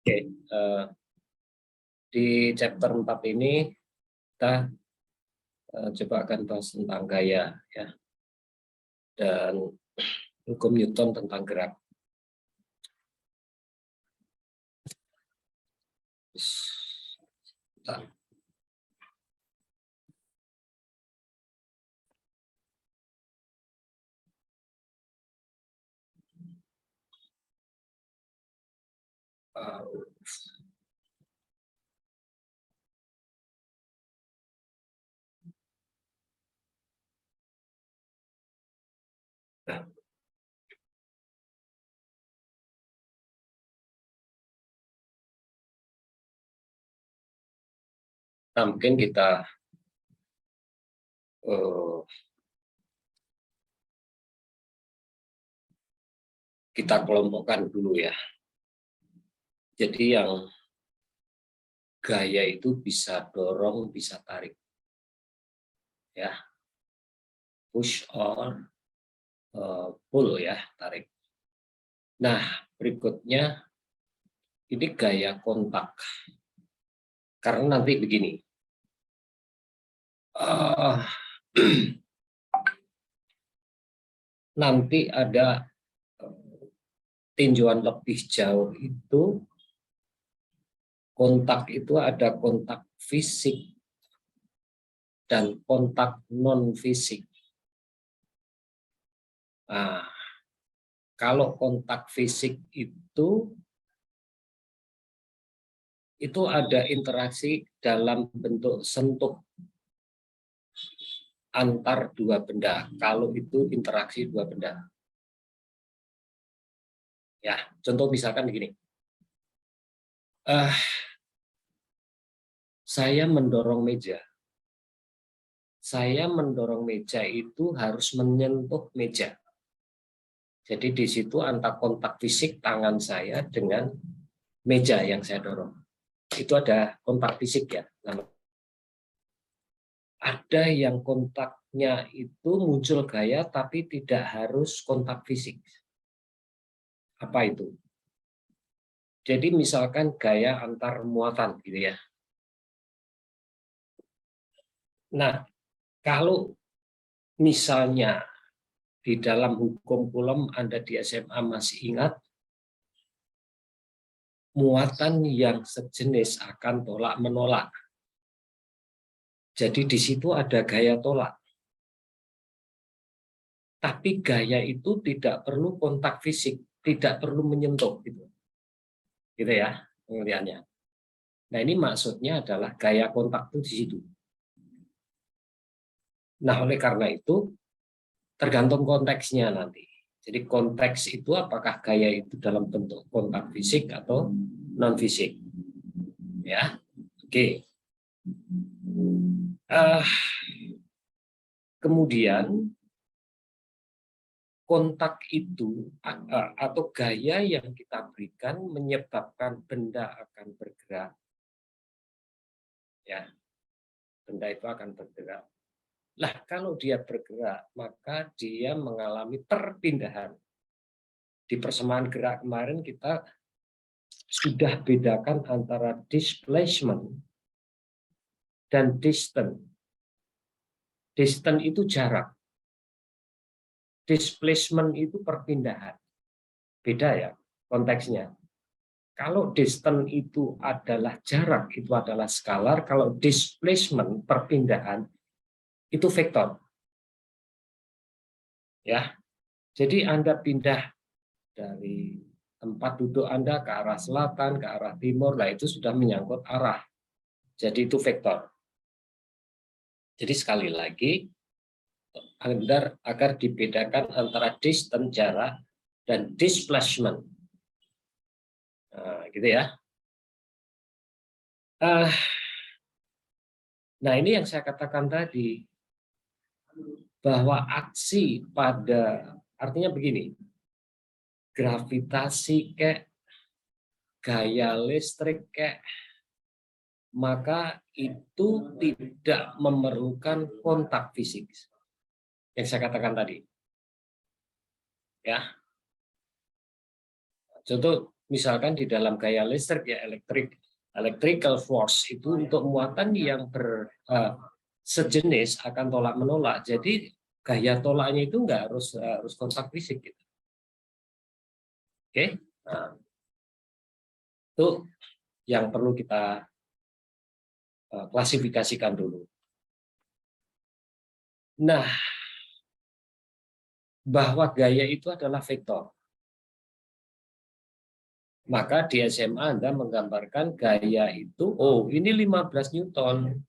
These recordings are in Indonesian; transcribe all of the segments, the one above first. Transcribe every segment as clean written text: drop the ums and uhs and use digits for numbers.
Oke, di chapter 4 ini kita coba akan bahas tentang gaya ya, dan hukum Newton tentang gerak. Nah, mungkin kita kelompokkan dulu ya. Jadi yang gaya itu bisa dorong, bisa tarik, ya, push or pull ya, tarik. Nah, berikutnya ini gaya kontak. Karena nanti begini, nanti ada tinjauan lebih jauh itu, kontak itu ada kontak fisik dan kontak non-fisik. Nah, kalau kontak fisik itu ada interaksi dalam bentuk sentuh antar dua benda. Kalau itu interaksi dua benda. Ya, contoh misalkan begini. Saya mendorong meja. Saya mendorong meja itu harus menyentuh meja. Jadi di situ antara kontak fisik tangan saya dengan meja yang saya dorong. Itu ada kontak fisik ya. Ada yang kontaknya itu muncul gaya tapi tidak harus kontak fisik. Apa itu? Jadi misalkan gaya antar muatan gitu ya. Nah, kalau misalnya di dalam hukum Coulomb Anda di SMA masih ingat, muatan yang sejenis akan tolak-menolak. Jadi di situ ada gaya tolak. Tapi gaya itu tidak perlu kontak fisik, tidak perlu menyentuh gitu. Gitu ya pengertiannya. Nah, ini maksudnya adalah gaya kontak itu di situ. Nah, oleh karena itu tergantung konteksnya nanti. Jadi konteks itu apakah gaya itu dalam bentuk kontak fisik atau non fisik. Ya. Oke. Kemudian kontak itu atau gaya yang kita berikan menyebabkan benda akan bergerak. Ya. Benda itu akan bergerak. Lah, kalau dia bergerak, maka dia mengalami perpindahan. Di persamaan gerak kemarin kita sudah bedakan antara displacement dan distance. Distance itu jarak. Displacement itu perpindahan. Beda ya konteksnya. Kalau distance itu adalah jarak, itu adalah skalar. Kalau displacement, perpindahan, itu vektor. Ya, jadi Anda pindah dari tempat duduk Anda ke arah selatan, ke arah timur, lah itu sudah menyangkut arah. Jadi itu vektor. Jadi sekali lagi, agar dibedakan antara distance, jarak, dan displacement. Nah, gitu ya. Nah, ini yang saya katakan tadi, bahwa aksi pada, artinya begini, gravitasi kayak gaya listrik kayak, maka itu tidak memerlukan kontak fisik yang saya katakan tadi. Ya. Contoh misalkan di dalam gaya listrik ya electrical force itu untuk muatan yang sejenis akan tolak menolak. Jadi gaya tolaknya itu nggak harus kontak fisik gitu. Oke, nah, itu yang perlu kita klasifikasikan dulu. Nah, bahwa gaya itu adalah vektor. Maka di SMA Anda menggambarkan gaya itu, oh ini 15 Newton.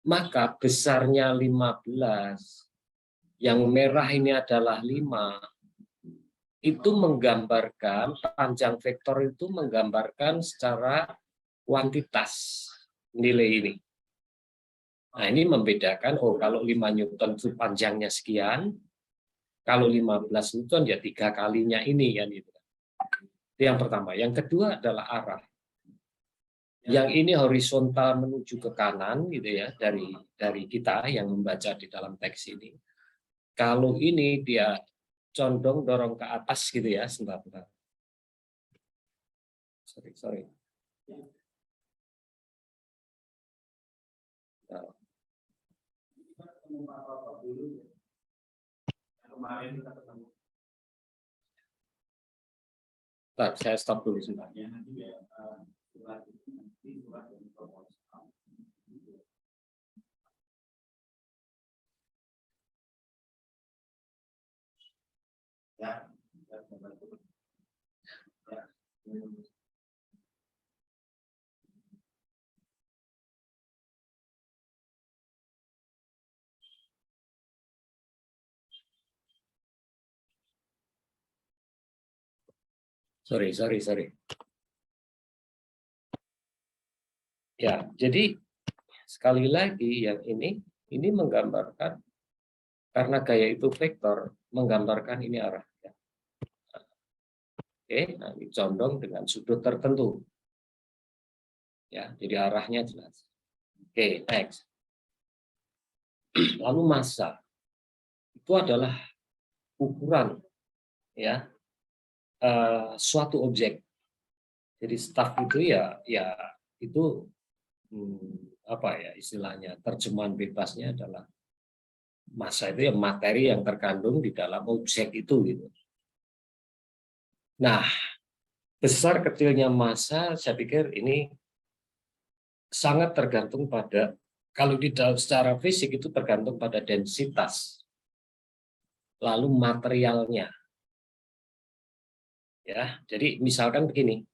Maka besarnya 15, yang merah ini adalah 5, itu menggambarkan, panjang vektor itu menggambarkan secara kuantitas nilai ini. Nah ini membedakan, oh kalau 5 Newton itu panjangnya sekian, kalau 15 Newton ya 3 kalinya ini kan gitu. Itu yang pertama. Yang kedua adalah arah. Yang ini horizontal menuju ke kanan gitu ya, dari kita yang membaca di dalam teks ini. Kalau ini dia condong dorong ke atas gitu ya, sebentar. Sorry. Nah. Nah, saya stop dulu sebentar. Sorry. Ya, jadi sekali lagi yang ini menggambarkan, karena gaya itu vektor, menggambarkan ini arah. Oke, nah ini condong dengan sudut tertentu. Ya, jadi arahnya jelas. Oke, next. Lalu massa itu adalah ukuran ya suatu objek. Jadi staff itu ya itu apa ya istilahnya, terjemahan bebasnya adalah massa itu yang materi yang terkandung di dalam objek itu gitu. Nah, besar kecilnya massa saya pikir ini sangat tergantung pada, kalau di dalam secara fisik itu tergantung pada densitas, lalu materialnya. Ya, jadi misalkan begini,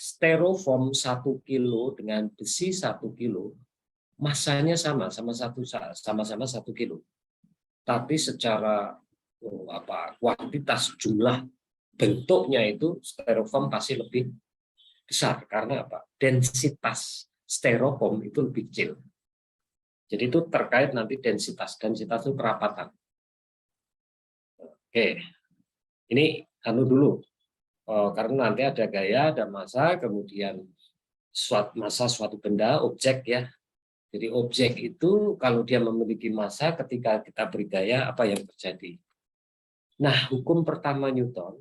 styrofoam 1 kilo dengan besi 1 kilo, massanya sama-sama 1 kilo. Tapi secara kuantitas jumlah bentuknya itu styrofoam pasti lebih besar. Karena apa? Densitas styrofoam itu lebih kecil. Jadi itu terkait nanti densitas itu kerapatan. Oke, ini dulu. Karena nanti ada gaya, ada massa, kemudian massa suatu benda, objek ya. Jadi objek itu kalau dia memiliki massa, ketika kita beri gaya, apa yang terjadi? Nah, hukum pertama Newton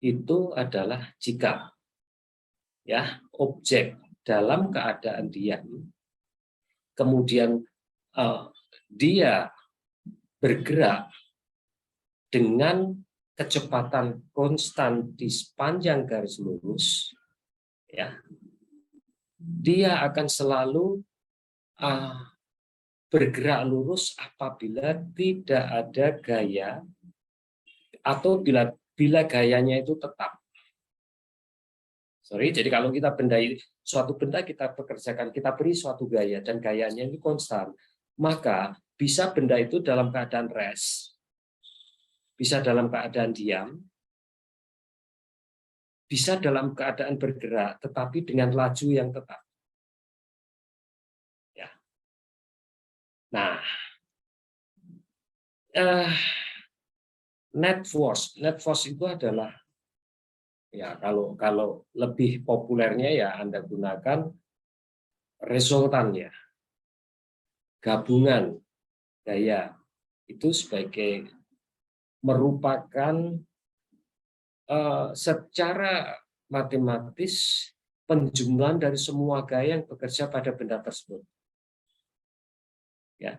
itu adalah jika ya objek dalam keadaan diam, kemudian dia bergerak dengan kecepatan konstan di sepanjang garis lurus, ya, dia akan selalu bergerak lurus apabila tidak ada gaya atau bila gayanya itu tetap. Jadi kalau kita suatu benda kita pekerjakan, kita beri suatu gaya dan gayanya ini konstan, maka bisa benda itu dalam keadaan rest, bisa dalam keadaan diam, bisa dalam keadaan bergerak, tetapi dengan laju yang tetap. Ya. Nah, net force itu adalah ya kalau lebih populernya ya Anda gunakan resultannya, gabungan gaya itu sebagai merupakan secara matematis penjumlahan dari semua gaya yang bekerja pada benda tersebut. Ya.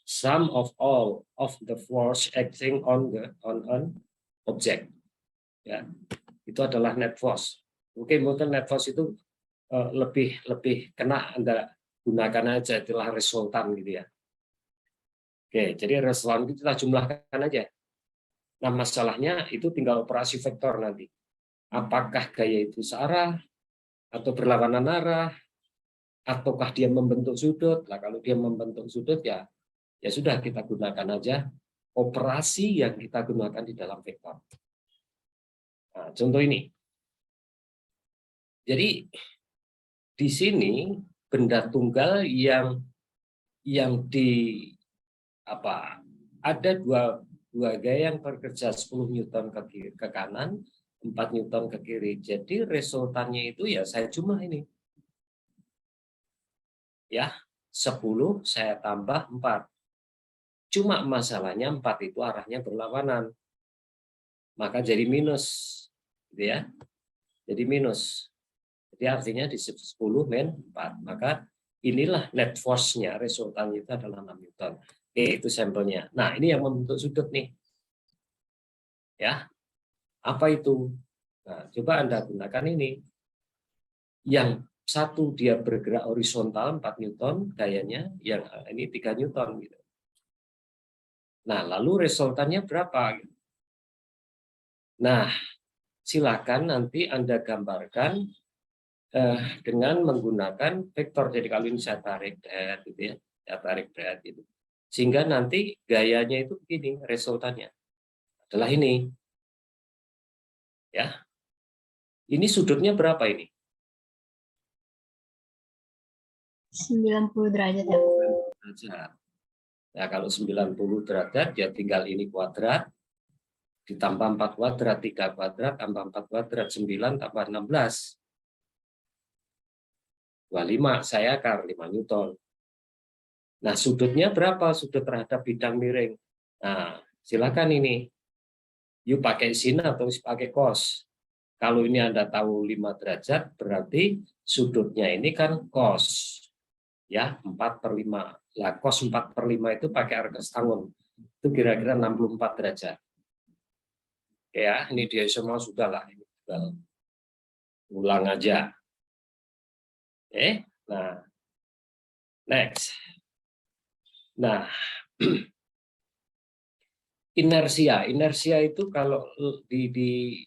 Sum of all of the force acting on an object. Ya. Itu adalah net force. Mungkin net force itu lebih kena Anda gunakan aja istilah resultan gitu ya. Oke, jadi resultan itu kita jumlahkan aja. Nah, masalahnya itu tinggal operasi vektor nanti. Apakah gaya itu searah atau berlawanan arah, ataukah dia membentuk sudut? Nah, kalau dia membentuk sudut ya sudah kita gunakan aja operasi yang kita gunakan di dalam vektor. Nah, contoh ini. Jadi di sini benda tunggal yang ada dua gaya yang bekerja 10 Newton ke kanan, 4 Newton ke kiri. Jadi resultannya itu ya saya jumlah ini. Ya, 10 saya tambah 4. Cuma masalahnya 4 itu arahnya berlawanan. Maka jadi minus. Gitu ya. Jadi minus. Jadi artinya di 10 min 4. Maka inilah net force-nya, resultannya itu adalah 6 Newton. Oke, itu sampelnya. Nah, ini yang membentuk sudut nih. Ya. Apa itu? Nah, coba Anda gunakan ini. Yang satu dia bergerak horizontal 4 Newton gayanya, yang ini 3 Newton gitu. Nah, lalu resultannya berapa? Nah, silakan nanti Anda gambarkan dengan menggunakan vektor. Jadi kalau ini saya tarik gitu ya, saya tarik gitu. Sehingga nanti gayanya itu begini, resultannya adalah ini. Ya. Ini sudutnya berapa ini? 90 derajat ya. Nah, kalau 90 derajat ya tinggal ini kuadrat ditambah 4 kuadrat, 3 kuadrat tambah 4 kuadrat, 9 tambah 16. 25, saya akar 5 Newton. Nah, sudutnya berapa? Sudut terhadap bidang miring. Nah, silakan ini. Yuk pakai sin atau pakai cos. Kalau ini Anda tahu 5 derajat, berarti sudutnya ini kan cos. Ya, 4/5. Lah, cos 4/5 itu pakai arcus tangun. Itu kira-kira 64 derajat. Ya, ini dia semua sudah lah. Ulang aja. Oke, nah. Next. Nah, inersia itu kalau di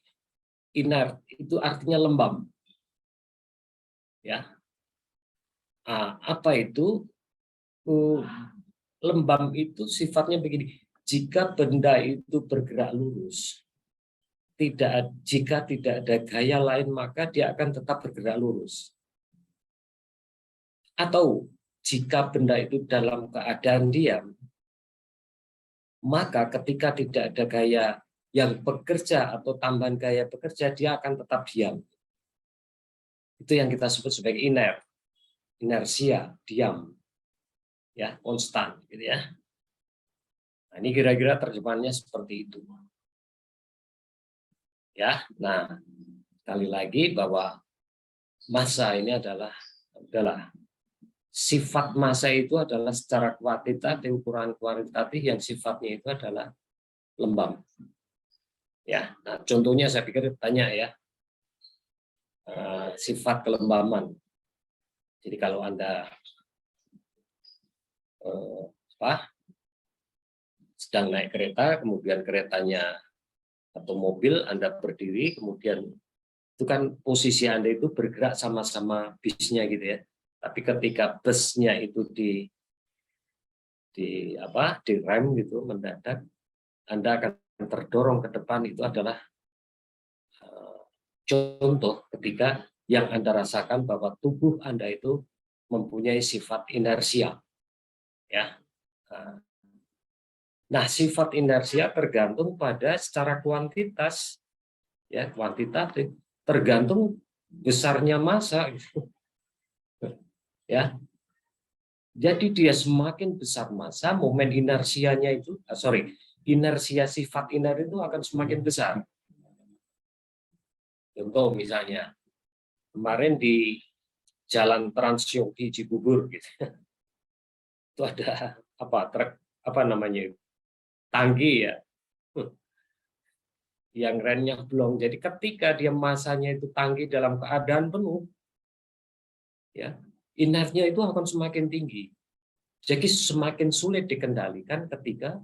inert itu artinya lembab. Ya. Nah, apa itu? Lembab itu sifatnya begini. Jika benda itu bergerak lurus, jika tidak ada gaya lain maka dia akan tetap bergerak lurus. Atau jika benda itu dalam keadaan diam, maka ketika tidak ada gaya yang bekerja atau tambahan gaya bekerja, dia akan tetap diam. Itu yang kita sebut sebagai inersia, diam, ya, konstan, gitu ya. Nah, ini kira-kira terjemahannya seperti itu. Ya, nah sekali lagi bahwa massa ini adalah sifat massa itu adalah secara kuantitatif, ukuran kuantitatif yang sifatnya itu adalah lembab. Ya, nah contohnya saya pikir tanya ya, sifat kelembaban. Jadi kalau Anda sedang naik kereta, kemudian keretanya atau mobil Anda berdiri, kemudian itu kan posisi Anda itu bergerak sama-sama bisnya gitu ya. Tapi ketika busnya itu di rem gitu mendadak, Anda akan terdorong ke depan. Itu adalah contoh ketika yang Anda rasakan bahwa tubuh Anda itu mempunyai sifat inersia. Ya. Nah, sifat inersia tergantung pada secara kuantitas, ya, kuantitatif, tergantung besarnya massa. Ya. Jadi dia semakin besar massa, momen inersianya itu, inersia sifat inersi itu akan semakin besar. Contoh misalnya, kemarin di Jalan Trans Yogi Cibubur gitu. Itu ada truk namanya tangki ya, yang remnya blong. Jadi ketika dia masanya itu tangki dalam keadaan penuh, ya inersinya itu akan semakin tinggi. Jadi semakin sulit dikendalikan ketika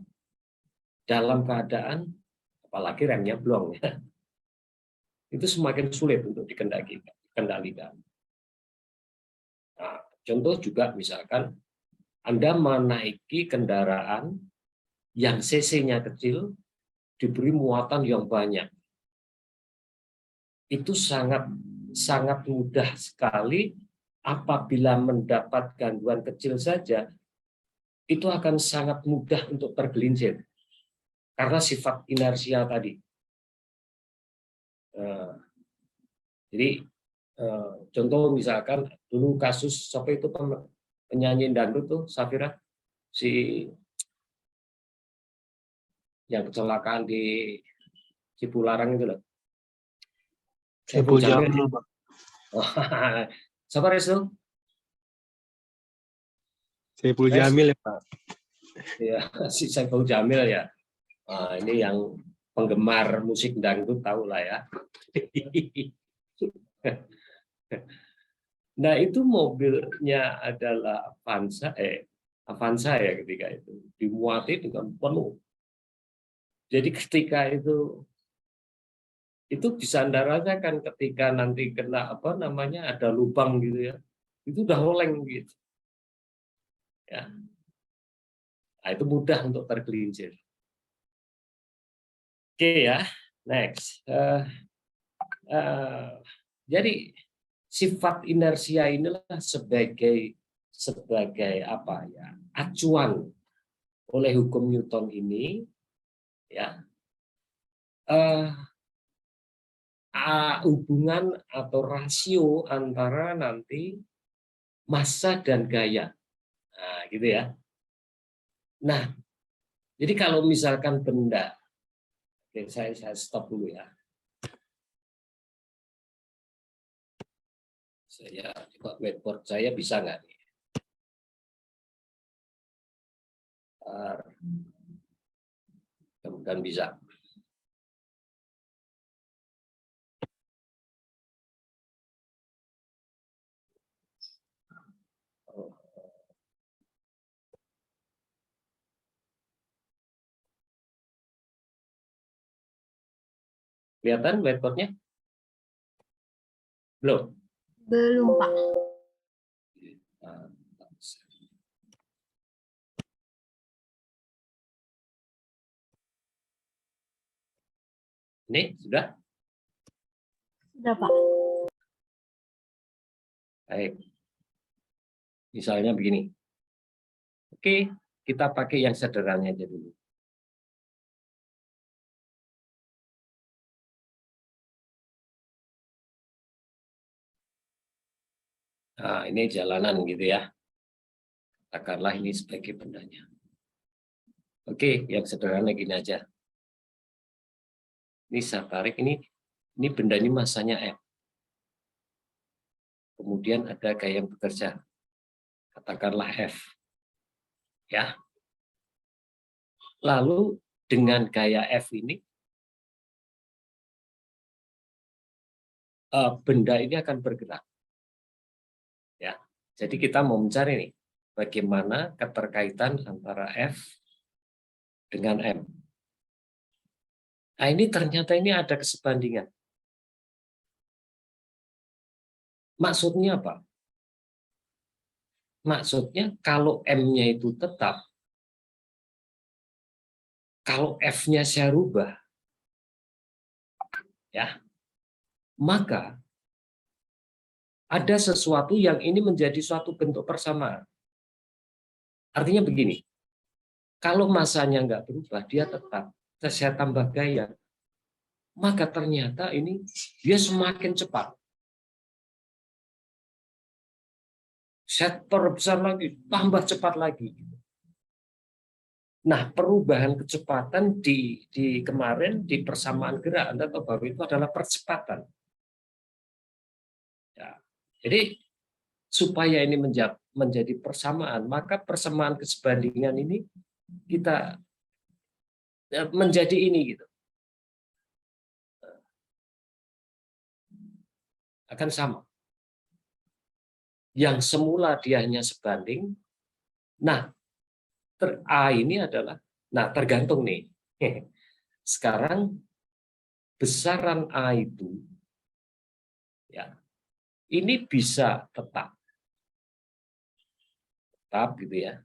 dalam keadaan apalagi remnya blong ya. Itu semakin sulit untuk dikendalikan. Nah, contoh juga misalkan Anda menaiki kendaraan yang cc-nya kecil diberi muatan yang banyak. Itu sangat mudah sekali apabila mendapat gangguan kecil saja, itu akan sangat mudah untuk tergelincir karena sifat inersia tadi. Jadi contoh misalkan dulu kasus siapa itu penyanyi dangdut tuh Safira, si yang kecelakaan di Cipularang itu loh. Saiful Jamil, Pak. Siapa Restu? Saiful Jamil ya, Pak. Ya, si Saiful Jamil ya. Nah, ini yang penggemar musik dangdut tahu lah ya. Nah, itu mobilnya adalah Avanza ya ketika itu. Dimuati dengan penuh. Jadi ketika itu bisa Anda rasakan ketika nanti kena ada lubang gitu ya. Itu udah oleng gitu. Ya. Nah, itu mudah untuk tergelincir. Oke ya, next. Jadi sifat inersia inilah sebagai acuan oleh hukum Newton ini ya hubungan atau rasio antara nanti massa dan gaya. Nah, gitu ya. Nah, jadi kalau misalkan benda, oke, saya stop dulu ya. Saya coba whiteboard saya bisa nggak nih? Mudah-mudahan bisa. Kelihatan whiteboardnya? Belum? Belum, Pak. Ini sudah? Sudah, Pak. Baik. Misalnya begini. Oke, kita pakai yang sederhana aja dulu. Nah, ini jalanan gitu ya. Katakanlah ini sebagai bendanya. Oke, yang sederhana gini aja. Ini saya tarik, ini benda ini massanya M. Kemudian ada gaya yang bekerja. Katakanlah F. Ya. Lalu dengan gaya F ini, benda ini akan bergerak. Ya. Jadi kita mau mencari nih, bagaimana keterkaitan antara F dengan M. Nah, ini ternyata ini ada kesebandingan. Maksudnya apa? Maksudnya kalau M-nya itu tetap, kalau F-nya saya rubah, ya, maka ada sesuatu yang ini menjadi suatu bentuk persamaan. Artinya begini, kalau massanya nggak berubah, dia tetap, saya tambah gaya, maka ternyata ini dia semakin cepat. Saya perbesar lagi, tambah cepat lagi. Nah, perubahan kecepatan di kemarin di persamaan gerak Anda tahu bahwa itu adalah percepatan. Ya. Jadi supaya ini menjadi persamaan, maka persamaan kesebandingan ini kita menjadi ini gitu. Akan sama. Yang semula dia hanya sebanding. Nah, A ini adalah, nah tergantung nih. Sekarang besaran A itu, ya, ini bisa tetap gitu ya,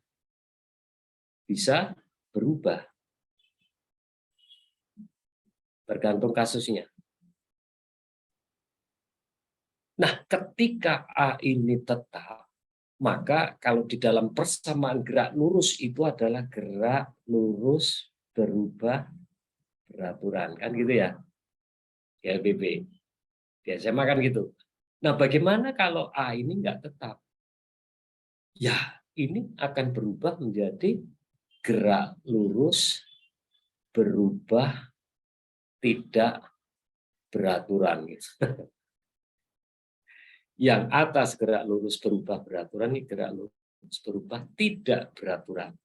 bisa berubah tergantung kasusnya. Nah, ketika A ini tetap, maka kalau di dalam persamaan gerak lurus itu adalah gerak lurus berubah beraturan, kan gitu ya, GLBB. Biasanya kan gitu. Nah, bagaimana kalau A ini nggak tetap? Ya, ini akan berubah menjadi gerak lurus berubah tidak beraturan. Gitu. Yang atas gerak lurus berubah beraturan, ini gerak lurus berubah tidak beraturan.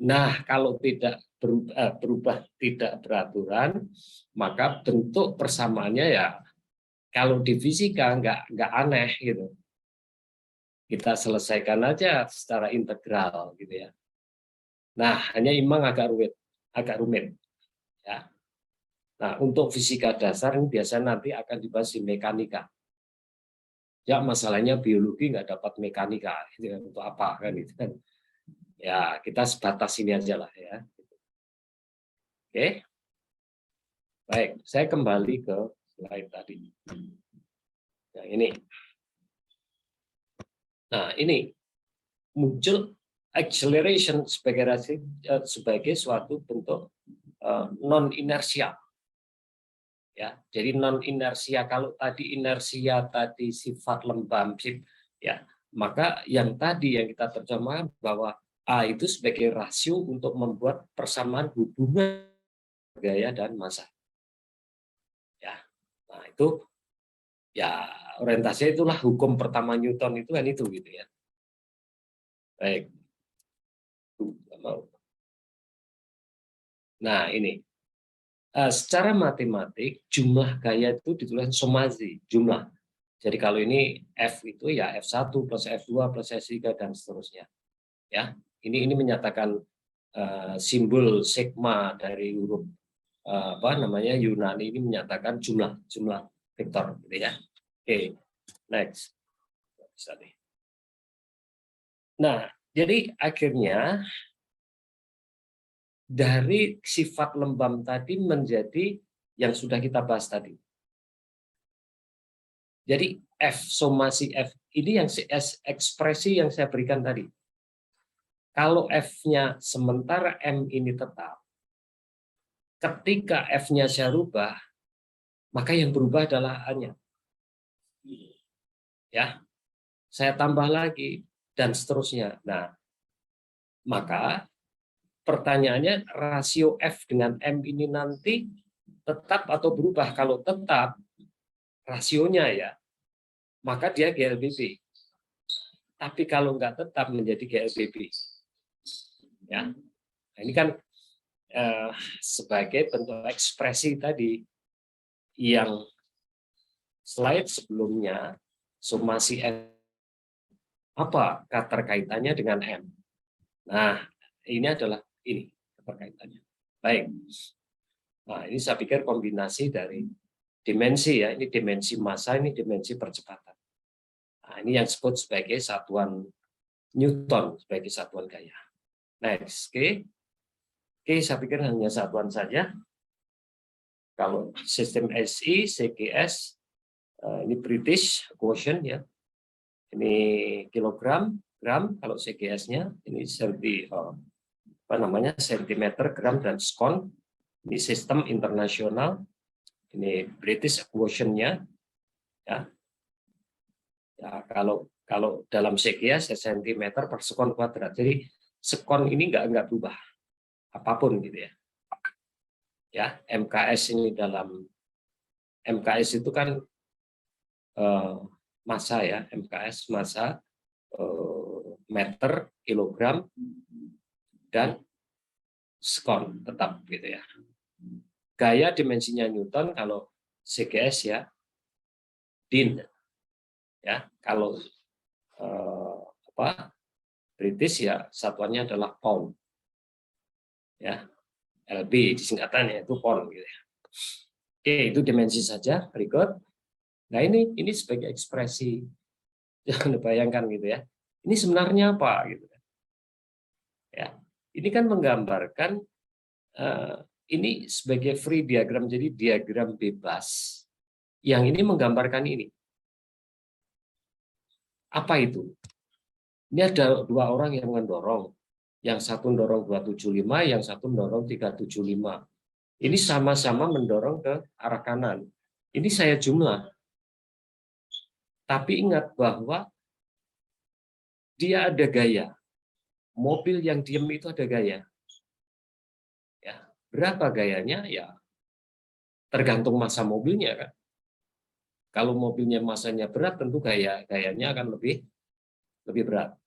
Nah, kalau tidak berubah tidak beraturan, maka bentuk persamaannya ya kalau di fisika nggak aneh gitu. Kita selesaikan aja secara integral gitu ya. Nah, hanya memang agak rumit ya. Nah, untuk fisika dasar ini biasanya nanti akan dibahas di mekanika. Ya, masalahnya biologi nggak dapat mekanika, gitu kan, untuk apa kan itu kan. Ya, kita sebatas ini aja lah ya. Oke. Baik, saya kembali ke slide tadi. Nah, ini. Nah, ini muncul acceleration sebagai suatu bentuk non inersia. Ya, jadi non inersia, kalau tadi inersia tadi sifat lembab, ya, maka yang tadi yang kita terjemahkan bahwa A itu sebagai rasio untuk membuat persamaan hubungan gaya dan massa. Ya, nah itu ya orientasinya itulah hukum pertama Newton itu kan itu gitu ya. Baik. Nah ini. Secara matematik jumlah gaya itu ditulis somasi, jumlah. Jadi kalau ini F itu ya F1 plus F2 plus F3 dan seterusnya. Ya, ini menyatakan simbol sigma dari huruf apa namanya Yunani ini menyatakan jumlah vektor gitu ya. Oke, next. Bisa nih. Nah, jadi akhirnya dari sifat lembam tadi menjadi yang sudah kita bahas tadi. Jadi F, somasi F, ini yang ekspresi yang saya berikan tadi. Kalau F-nya sementara M ini tetap, ketika F-nya saya rubah, maka yang berubah adalah A-nya. Ya, saya tambah lagi, dan seterusnya. Nah, maka pertanyaannya rasio F dengan M ini nanti tetap atau berubah. Kalau tetap rasionya ya, maka dia GLBB. Tapi kalau nggak tetap menjadi GLBB. Ya, nah, ini kan sebagai bentuk ekspresi tadi yang slide sebelumnya, somasi M, apa keterkaitannya dengan M? Nah, ini adalah ini keterkaitannya. Baik. Nah, ini saya pikir kombinasi dari dimensi ya, ini dimensi massa, ini dimensi percepatan. Nah, ini yang disebut sebagai satuan Newton, sebagai satuan gaya. Next, oke. Oke, saya pikir hanya satuan saja. Kalau sistem SI, CGS, ini British quotient ya. Ini kilogram, gram kalau CGS-nya, ini sentimeter, gram dan skon. Ini sistem internasional. Ini British quotient-nya ya. Ya, kalau dalam CGS sentimeter per sekon kuadrat. Jadi sekon ini nggak berubah. apapun gitu ya. Ya, MKS ini MKS itu kan massa ya, MKS massa, meter, kilogram, dan skon tetap gitu ya. Gaya dimensinya Newton kalau CGS ya, din ya. Kalau British ya satuannya adalah pound ya, LB disingkatannya itu pound gitu ya. Oke, itu dimensi saja. Berikut, nah ini sebagai ekspresi, jangan bayangkan gitu ya. Ini sebenarnya apa gitu ya. Ini kan menggambarkan ini sebagai free diagram, jadi diagram bebas yang ini menggambarkan ini. Apa itu? Ini ada dua orang yang mendorong. Yang satu mendorong 275, yang satu mendorong 375. Ini sama-sama mendorong ke arah kanan. Ini saya jumlah. Tapi ingat bahwa dia ada gaya. Mobil yang diem itu ada gaya. Ya, berapa gayanya? Ya, tergantung massa mobilnya kan. Kalau mobilnya massanya berat, tentu gayanya akan lebih berat.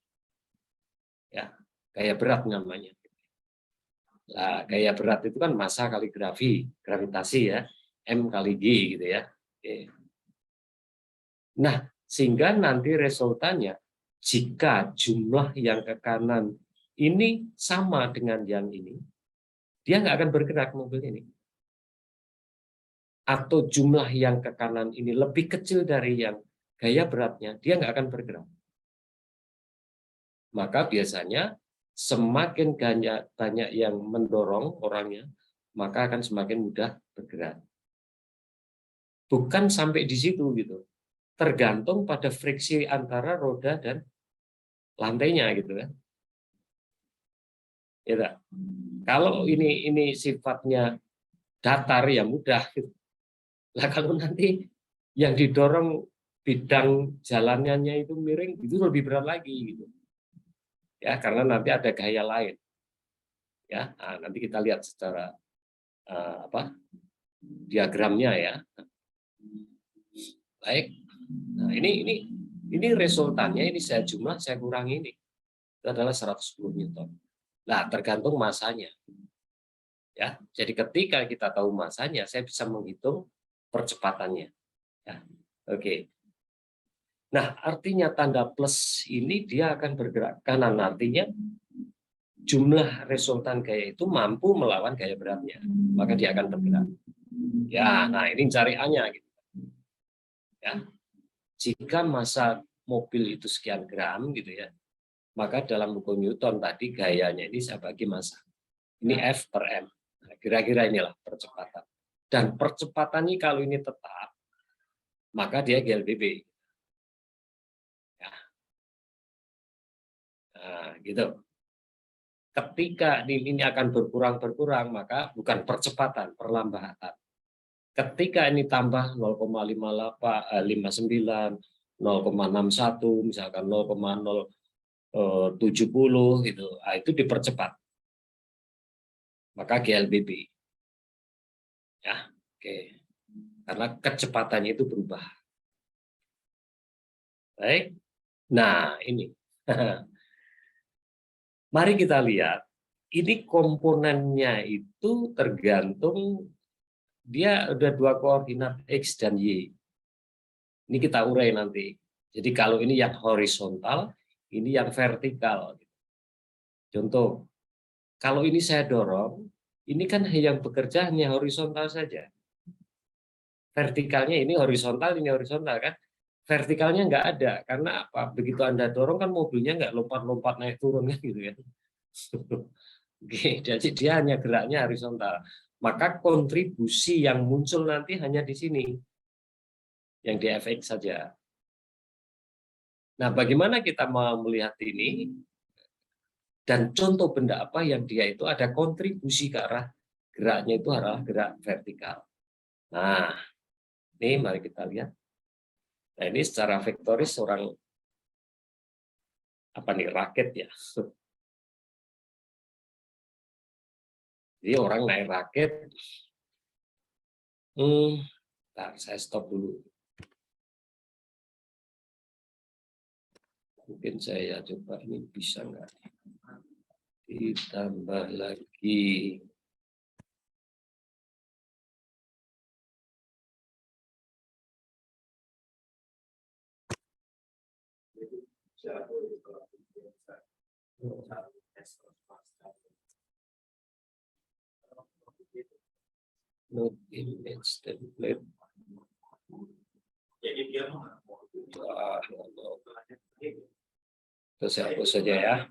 Ya, gaya berat namanya. Nah, gaya berat itu kan massa kali gravitasi ya, M kali G gitu ya. Oke. Nah, sehingga nanti resultannya jika jumlah yang ke kanan ini sama dengan yang ini, dia nggak akan bergerak mobil ini. Atau jumlah yang ke kanan ini lebih kecil dari yang gaya beratnya, dia nggak akan bergerak. Maka biasanya semakin banyak yang mendorong orangnya, maka akan semakin mudah bergerak. Bukan sampai di situ gitu. Tergantung pada friksi antara roda dan lantainya gitu kan. Ya, kalau ini sifatnya datar ya mudah gitu. Nah, kalau nanti yang didorong bidang jalanannya itu miring, itu lebih berat lagi gitu. Ya, karena nanti ada gaya lain. Ya, nah, nanti kita lihat secara diagramnya ya. Baik. Nah, ini resultannya, ini saya jumlah, saya kurangi ini. Itu adalah 110 Newton. Nah, tergantung masanya. Ya, jadi ketika kita tahu masanya, saya bisa menghitung percepatannya. Ya, oke. Nah, artinya tanda plus ini dia akan bergerak kanan. Artinya jumlah resultan gaya itu mampu melawan gaya beratnya, maka dia akan bergerak. Ya, nah ini cari A-nya gitu. Ya, jika massa mobil itu sekian gram gitu ya, maka dalam hukum Newton tadi gayanya ini saya bagi massa. Ini F per M. Nah, kira-kira inilah percepatan. Dan percepatannya kalau ini tetap, maka dia GLBB. Ya. Nah, gitu. Ketika ini akan berkurang, maka bukan percepatan, perlambatan. Ketika ini tambah 0,59, 0,61, misalkan 0,070 gitu, nah, itu dipercepat. Maka GLBB. Ya, oke. Karena kecepatannya itu berubah. Baik. Nah, ini. Mari kita lihat. Ini komponennya itu tergantung, dia ada dua koordinat X dan Y. Ini kita urai nanti. Jadi kalau ini yang horizontal, ini yang vertikal. Contoh, kalau ini saya dorong, ini kan yang bekerja hanya horizontal saja. Vertikalnya ini horizontal kan. Vertikalnya nggak ada. Karena apa? Begitu Anda dorong kan mobilnya nggak lompat-lompat naik turun kan gitu kan. Oke, jadi dia hanya geraknya horizontal. Maka kontribusi yang muncul nanti hanya di sini. Yang di FX saja. Nah, bagaimana kita mau melihat ini? Dan contoh benda apa yang dia itu ada kontribusi ke arah geraknya itu adalah gerak vertikal. Nah, ini mari kita lihat. Nah, ini secara vektoris seorang apa nih, raket ya. Jadi orang naik rakit, bentar, saya stop dulu. Mungkin saya coba ini bisa nggak ditambah lagi. Not image template. Itu saya hapus saja ya.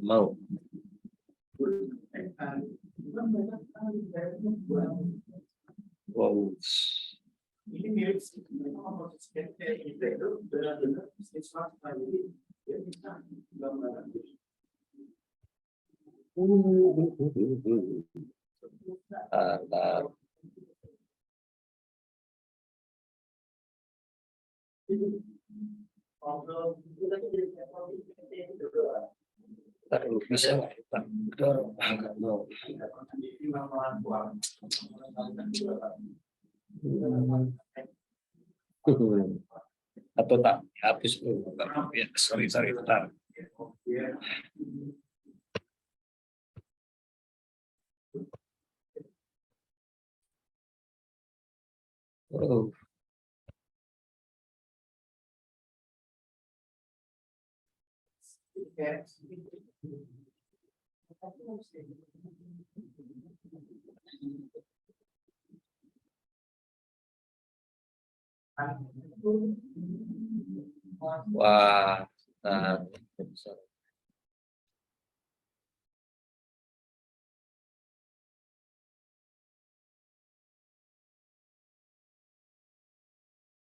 Mau. Wow. Ini mirip Bisa nggak Pak? Dorong. Nggak mau. Atau tak habis dulu. Ya, sorry bentar. Oh. Wah,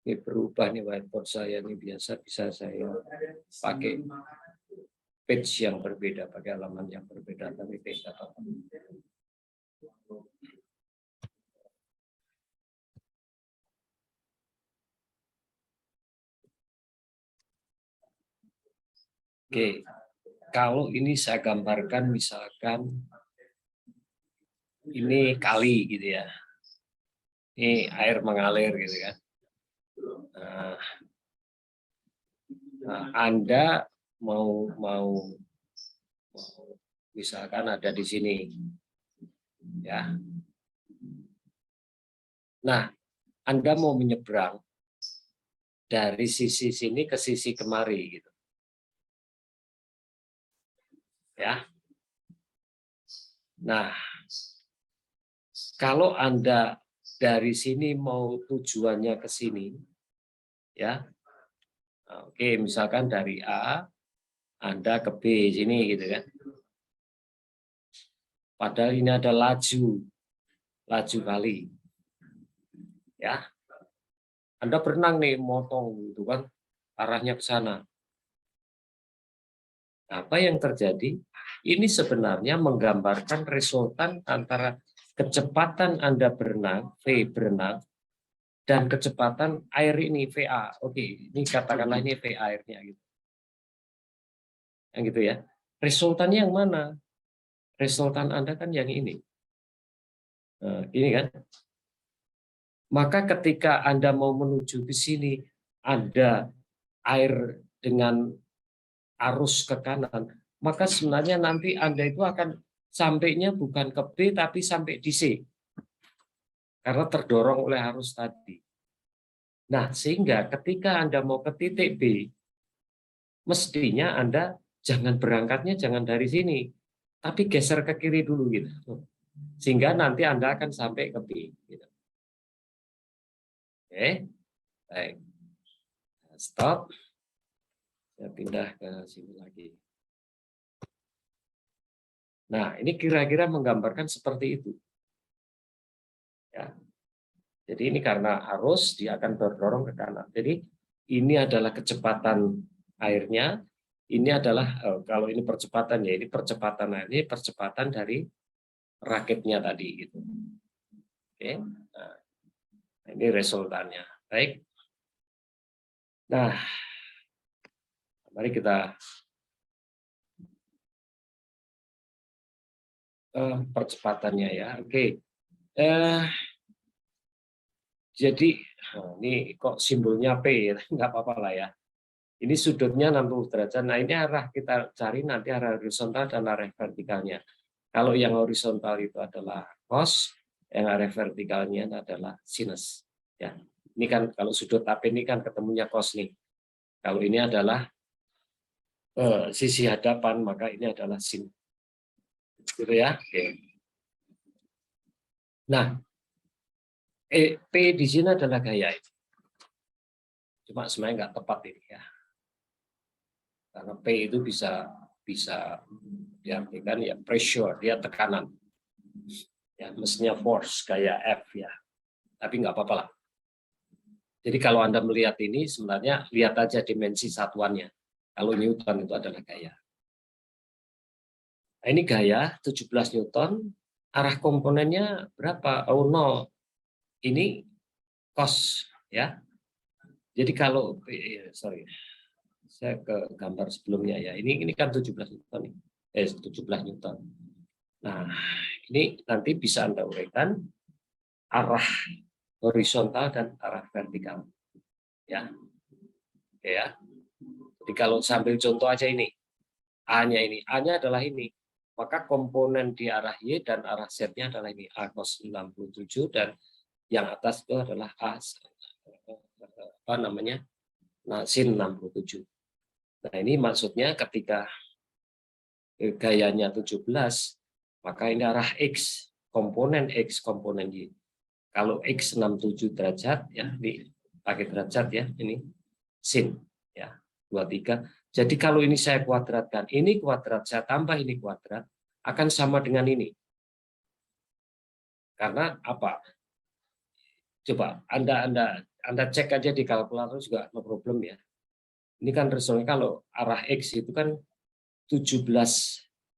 ini berubah nih whiteboard saya ini biasa bisa saya pakai page yang berbeda, pakai halaman yang berbeda, tapi beda. Oke, kalau ini saya gambarkan misalkan ini kali gitu ya, ini air mengalir gitu kan. Nah, Anda mau misalkan ada di sini, ya. Nah, Anda mau menyeberang dari sisi sini ke sisi kemari gitu. Ya. Nah, kalau Anda dari sini mau tujuannya ke sini, ya. Oke, misalkan dari A Anda ke B sini gitu kan. Padahal ini ada laju kali. Ya. Anda berenang nih motong gitu kan, arahnya ke sana. Apa yang terjadi? Ini sebenarnya menggambarkan resultan antara kecepatan Anda berenang, V berenang, dan kecepatan air ini, VA. Oke, ini katakanlah ini V airnya gitu. Yang gitu ya. Resultannya yang mana? Resultan Anda kan yang ini. Nah, ini kan. Maka ketika Anda mau menuju ke sini, ada air dengan arus ke kanan, maka sebenarnya nanti Anda itu akan sampainya bukan ke B, tapi sampai di C. Karena terdorong oleh arus tadi. Nah, sehingga ketika Anda mau ke titik B, mestinya Anda jangan berangkatnya jangan dari sini, tapi geser ke kiri dulu gitu. Sehingga nanti Anda akan sampai ke B. Gitu. Oke, baik. Stop. Saya pindah ke sini lagi. Nah, ini kira-kira menggambarkan seperti itu. Ya. Jadi ini karena arus dia akan terdorong ke kanan. Jadi ini adalah kecepatan airnya, ini adalah kalau ini percepatan ya, ini percepatan. Nah, ini percepatan dari raketnya tadi gitu. Oke. Nah, ini resultannya. Baik. Nah, mari kita percepatannya ya. Oke. Jadi ini kok simbolnya P ya, nggak apa-apa lah ya. Ini sudutnya 60 derajat. Nah, ini arah kita cari nanti arah horizontal dan arah vertikalnya. Kalau yang horizontal itu adalah cos, yang arah vertikalnya adalah sinus. Ya, ini kan kalau sudut AP ini kan ketemunya cos nih. Kalau ini adalah sisi hadapan, maka ini adalah sin. Gitu ya. Oke. Nah, P di sini adalah gaya itu. Cuma sebenarnya nggak tepat ini ya. Karena P itu bisa diartikan ya pressure, dia tekanan. Ya, mestinya force kayak F ya. Tapi nggak apa-apa lah. Jadi kalau Anda melihat ini sebenarnya lihat aja dimensi satuannya. Kalau Newton itu adalah gaya. Nah, ini gaya 17 Newton, arah komponennya berapa? Oh, 0. Ini cos ya. Jadi kalau sorry. Saya ke gambar sebelumnya ya. Ini kan 17 Newton. 17 Newton. Nah, ini nanti bisa Anda uraikan arah horizontal dan arah vertikal. Ya. Oke ya. Jadi kalau sambil contoh aja ini. A-nya ini. A-nya adalah ini. Maka komponen di arah Y dan arah Z-nya adalah ini. A cos 67 dan yang atas itu adalah A apa namanya? Nah, sin 67. Nah, ini maksudnya ketika gayanya 17, maka ini arah X, komponen X, komponen Y. Kalau X 67 derajat, ya ini pakai derajat ya, ini sin, ya 23. Jadi kalau ini saya kuadratkan, ini kuadrat, saya tambah ini kuadrat, akan sama dengan ini. Karena apa? Coba Anda cek aja di kalkulator juga no problem ya. Ini kan resultnya kalau arah X itu kan 17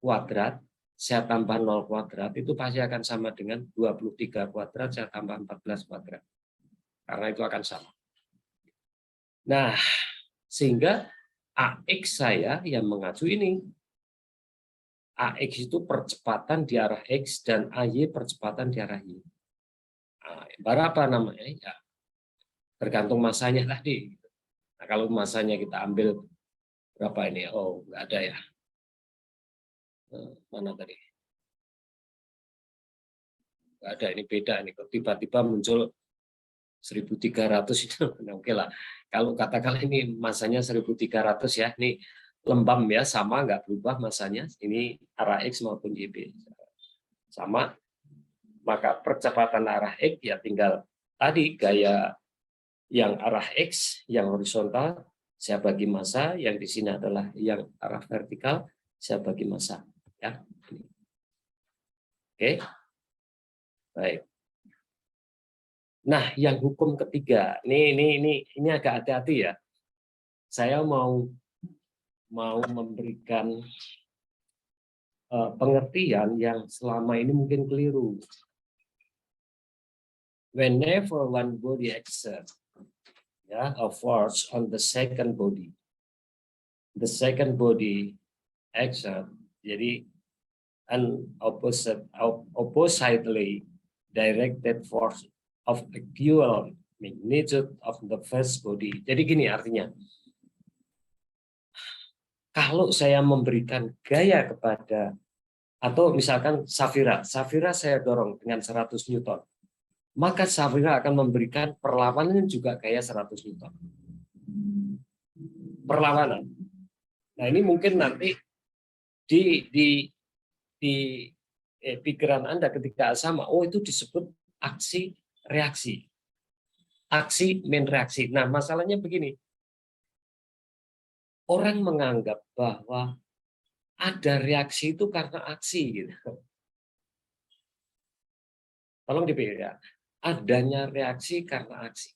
kuadrat, saya tambah 0 kuadrat, itu pasti akan sama dengan 23 kuadrat, saya tambah 14 kuadrat. Karena itu akan sama. Nah, sehingga AX saya yang mengacu ini. AX itu percepatan di arah X dan AY percepatan di arah Y. Nah, berapa namanya? Ya, tergantung masanya tadi. Nah, kalau masanya kita ambil berapa ini? Oh, nggak ada ya. Mana tadi? Nggak ada, ini beda nih. Tiba-tiba muncul 1.300 itu oke lah. Kalau katakanlah ini masanya 1.300 ya, ini lembam ya, sama nggak berubah masanya. Ini arah X maupun YB sama. Maka percepatan arah X ya tinggal tadi gaya yang arah X yang horizontal saya bagi massa, yang di sini adalah yang arah vertikal saya bagi massa. Ya, oke, baik. Nah, yang hukum ketiga, ini agak hati-hati ya. Saya mau memberikan pengertian yang selama ini mungkin keliru. Whenever one body exerts a force on the second body exert, jadi an oppositely directed force of equal magnitude of the first body. Jadi gini artinya, kalau saya memberikan gaya kepada, atau misalkan Safira saya dorong dengan 100 Newton, maka Safira akan memberikan perlawanan juga gaya 100 Newton. Perlawanan. Nah, ini mungkin nanti di pikiran Anda ketika sama, oh itu disebut aksi reaksi. Aksi main reaksi. Nah, masalahnya begini. Orang menganggap bahwa ada reaksi itu karena aksi gitu. Tolong dipikir ya. Adanya reaksi karena aksi.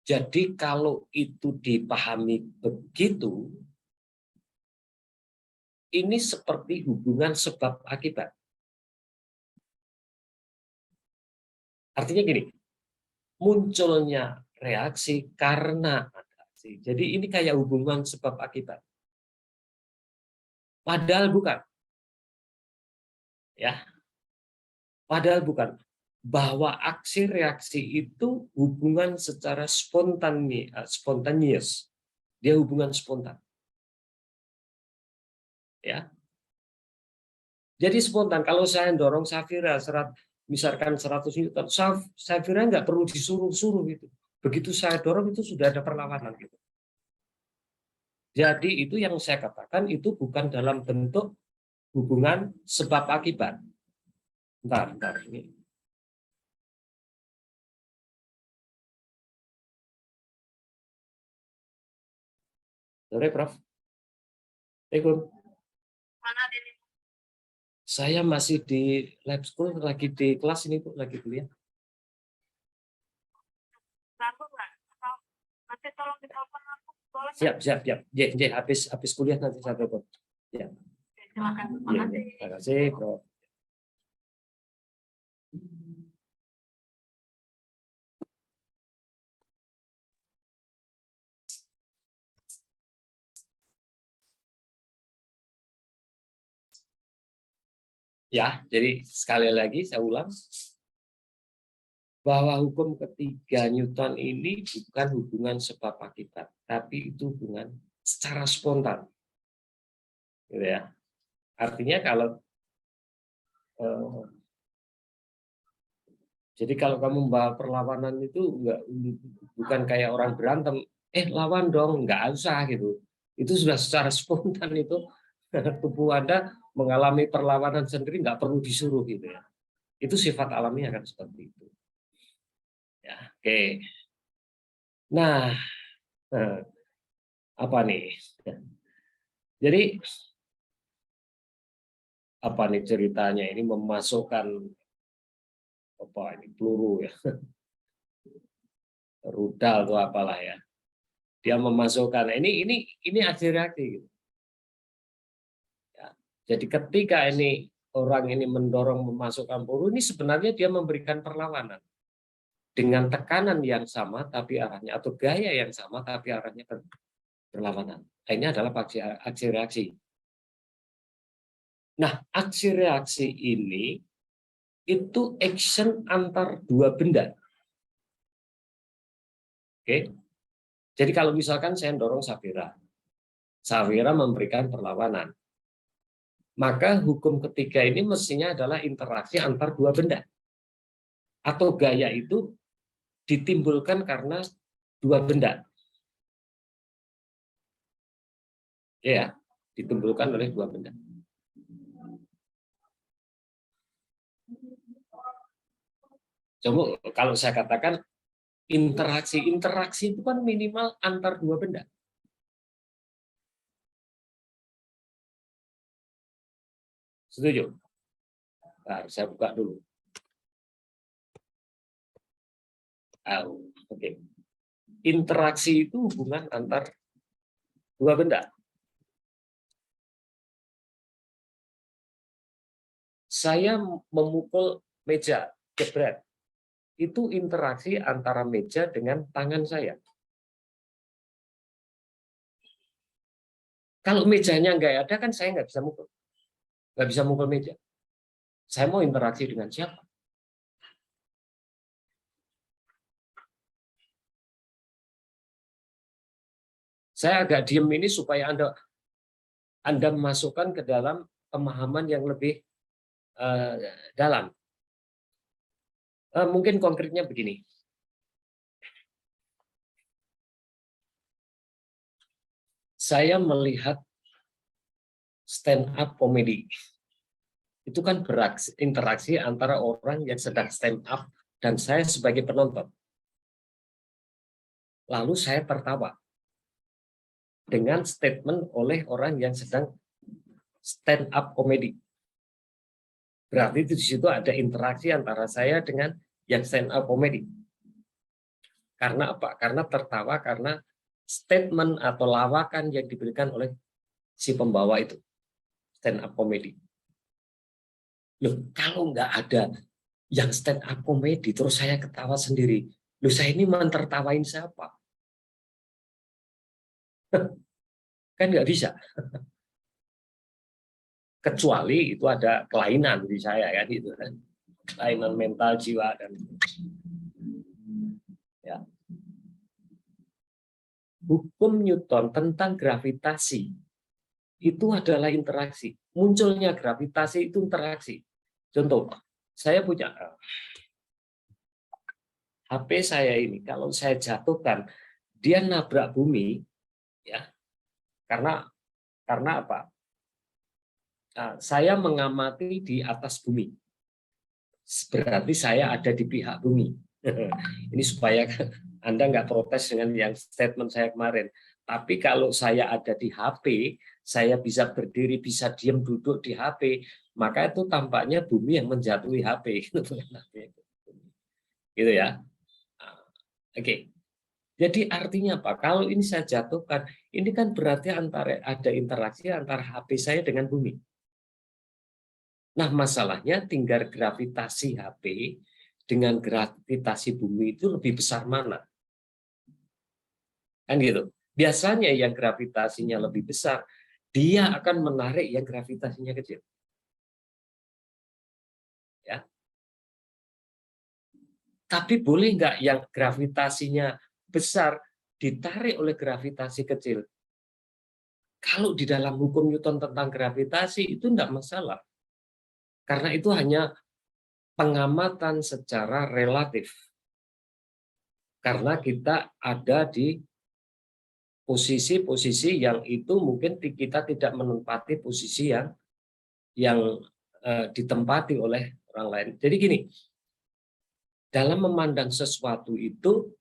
Jadi kalau itu dipahami begitu, ini seperti hubungan sebab akibat. Artinya gini, munculnya reaksi karena ada aksi. Jadi ini kayak hubungan sebab akibat. Padahal bukan. Ya. Padahal bukan. Bahwa aksi reaksi itu hubungan secara spontaneous. Dia hubungan spontan. Ya. Jadi spontan. Kalau saya dorong Safira misalkan 100 Newton, Safira nggak perlu disuruh-suruh gitu. Begitu saya dorong itu sudah ada perlawanan gitu. Jadi itu yang saya katakan itu bukan dalam bentuk hubungan sebab akibat. Bentar ini. Sore, Prof. Assalamualaikum. Saya masih di lab school, lagi di kelas ini, Bu, lagi kuliah. Nanti tolong ditelepon aku, boleh? Siap. Habis kuliah nanti saya telepon. Ya. Silakan. Ya, terima kasih, Prof. Ya, jadi sekali lagi saya ulang bahwa hukum ketiga Newton ini bukan hubungan sebab akibat, tapi itu hubungan secara spontan. Gitu ya. Artinya kalau jadi kalau kamu membawa perlawanan itu bukan kayak orang berantem, lawan dong, nggak usah gitu. Itu sudah secara spontan itu tubuh Anda mengalami perlawanan sendiri, nggak perlu disuruh gitu ya. Itu sifat alamiah kan seperti itu. Ya, oke. Nah, apa nih? Jadi apa nih ceritanya? Ini memasukkan apa ini peluru ya, rudal atau apalah ya. Dia memasukkan ini aksi reaksi. Gitu. Ya. Jadi ketika ini orang ini mendorong memasukkan peluru, ini sebenarnya dia memberikan perlawanan dengan tekanan yang sama tapi arahnya, atau gaya yang sama tapi arahnya berlawanan. Ini adalah aksi reaksi. Nah, aksi reaksi ini itu action antar dua benda. Oke. Jadi kalau misalkan saya dorong Safira memberikan perlawanan. Maka hukum ketiga ini mestinya adalah interaksi antar dua benda. Atau gaya itu ditimbulkan karena dua benda. Ya, ditimbulkan oleh dua benda. Coba kalau saya katakan interaksi itu kan minimal antar dua benda. Setuju? Nah, saya buka dulu. Oke. Interaksi itu hubungan antar dua benda. Saya memukul meja, jebret. Itu interaksi antara meja dengan tangan saya. Kalau mejanya nggak ada, kan saya nggak bisa mukul. Nggak bisa mukul meja. Saya mau interaksi dengan siapa? Saya agak diem ini supaya Anda masukkan ke dalam pemahaman yang lebih dalam. Mungkin konkretnya begini. Saya melihat stand up comedy. Itu kan berinteraksi antara orang yang sedang stand up dan saya sebagai penonton. Lalu saya tertawa dengan statement oleh orang yang sedang stand up comedy. Berarti di situ ada interaksi antara saya dengan yang stand up comedy. Karena apa? Karena tertawa karena statement atau lawakan yang diberikan oleh si pembawa itu. Stand up comedy. Loh, kalau nggak ada yang stand up comedy, terus saya ketawa sendiri. Loh, saya ini mentertawain siapa? Kan nggak bisa. Kecuali itu ada kelainan di saya kan itu kan. Kelainan mental jiwa dan ya. Hukum Newton tentang gravitasi itu adalah interaksi. Munculnya gravitasi itu interaksi. Contoh, saya punya HP saya ini, kalau saya jatuhkan, dia nabrak bumi, ya, karena apa? Nah, saya mengamati di atas bumi. Berarti saya ada di pihak bumi. Ini supaya Anda nggak protes dengan yang statement saya kemarin. Tapi kalau saya ada di HP, saya bisa berdiri, bisa diam duduk di HP, maka itu tampaknya bumi yang menjatuhi HP. Gitu ya. Oke. Jadi artinya apa? Kalau ini saya jatuhkan, ini kan berarti ada interaksi antara HP saya dengan bumi. Nah, masalahnya tinggal gravitasi HP dengan gravitasi bumi itu lebih besar mana? Kan gitu. Biasanya yang gravitasinya lebih besar, dia akan menarik yang gravitasinya kecil. Ya. Tapi boleh nggak yang gravitasinya besar ditarik oleh gravitasi kecil? Kalau di dalam hukum Newton tentang gravitasi itu tidak masalah. Karena itu hanya pengamatan secara relatif. Karena kita ada di posisi-posisi yang itu mungkin kita tidak menempati posisi yang ditempati oleh orang lain. Jadi gini, dalam memandang sesuatu itu,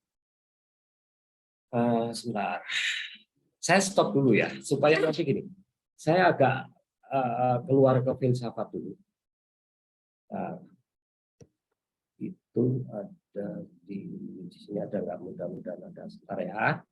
sebentar, saya stop dulu ya, supaya nanti gini, saya agak keluar ke filsafat dulu. Itu ada di sini ada nggak, mudah-mudahan ada, sebentar ya.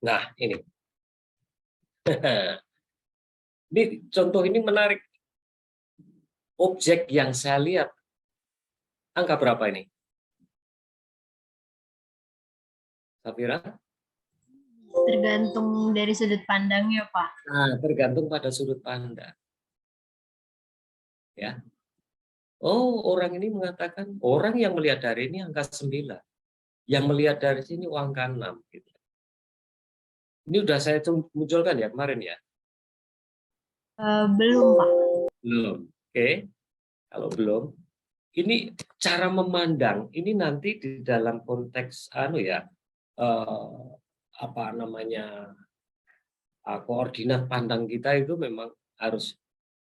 Nah, ini. Ini contoh ini menarik. Objek yang saya lihat, angka berapa ini? Safira? Tergantung dari sudut pandangnya, Pak. Nah, tergantung pada sudut pandang. Ya. Oh, orang ini mengatakan, orang yang melihat dari ini angka 9. Yang melihat dari sini angka 6. Gitu. Ini udah saya munculkan ya kemarin ya? Belum, Pak. Belum. Oke. Kalau belum, ini cara memandang ini nanti di dalam konteks apa namanya, koordinat pandang kita itu memang harus.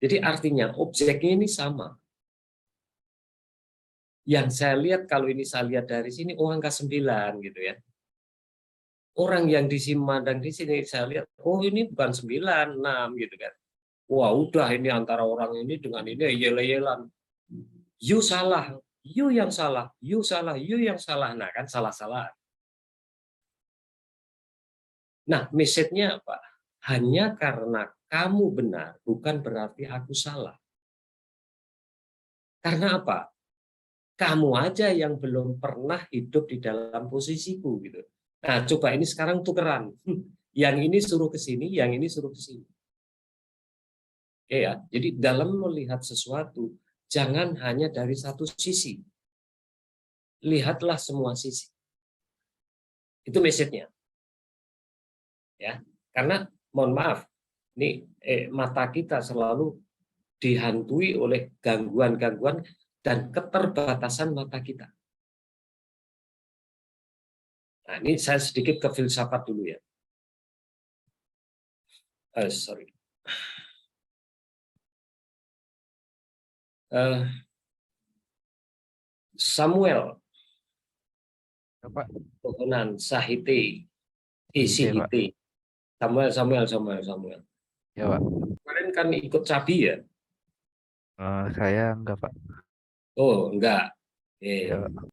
Jadi artinya objeknya ini sama. Yang saya lihat kalau ini saya lihat dari sini angka 9 gitu ya. Orang yang di sini memandang di sini saya lihat ini bukan 9, 6 gitu kan. Wah, udah ini antara orang ini dengan ini yel-yelan. You salah, you yang salah, you salah, you yang salah. Nah, kan salah-salah. Nah, message-nya apa? Hanya karena kamu benar, bukan berarti aku salah. Karena apa? Kamu aja yang belum pernah hidup di dalam posisiku gitu. Nah, coba ini sekarang tukeran. Yang ini suruh ke sini, yang ini suruh ke sini. Oke ya. Jadi dalam melihat sesuatu, jangan hanya dari satu sisi. Lihatlah semua sisi. Itu message-nya. Ya, karena mohon maaf, ini mata kita selalu dihantui oleh gangguan-gangguan dan keterbatasan mata kita. Nah, ini saya sedikit ke filsafat dulu ya. Sorry. Samuel Pak. Tohonan Sahite, Oke, Pak. Sihite. Samuel. Ya, Pak. Kemarin kan ikut Cabi ya? Saya enggak, Pak. Oh, enggak. Ya, Pak.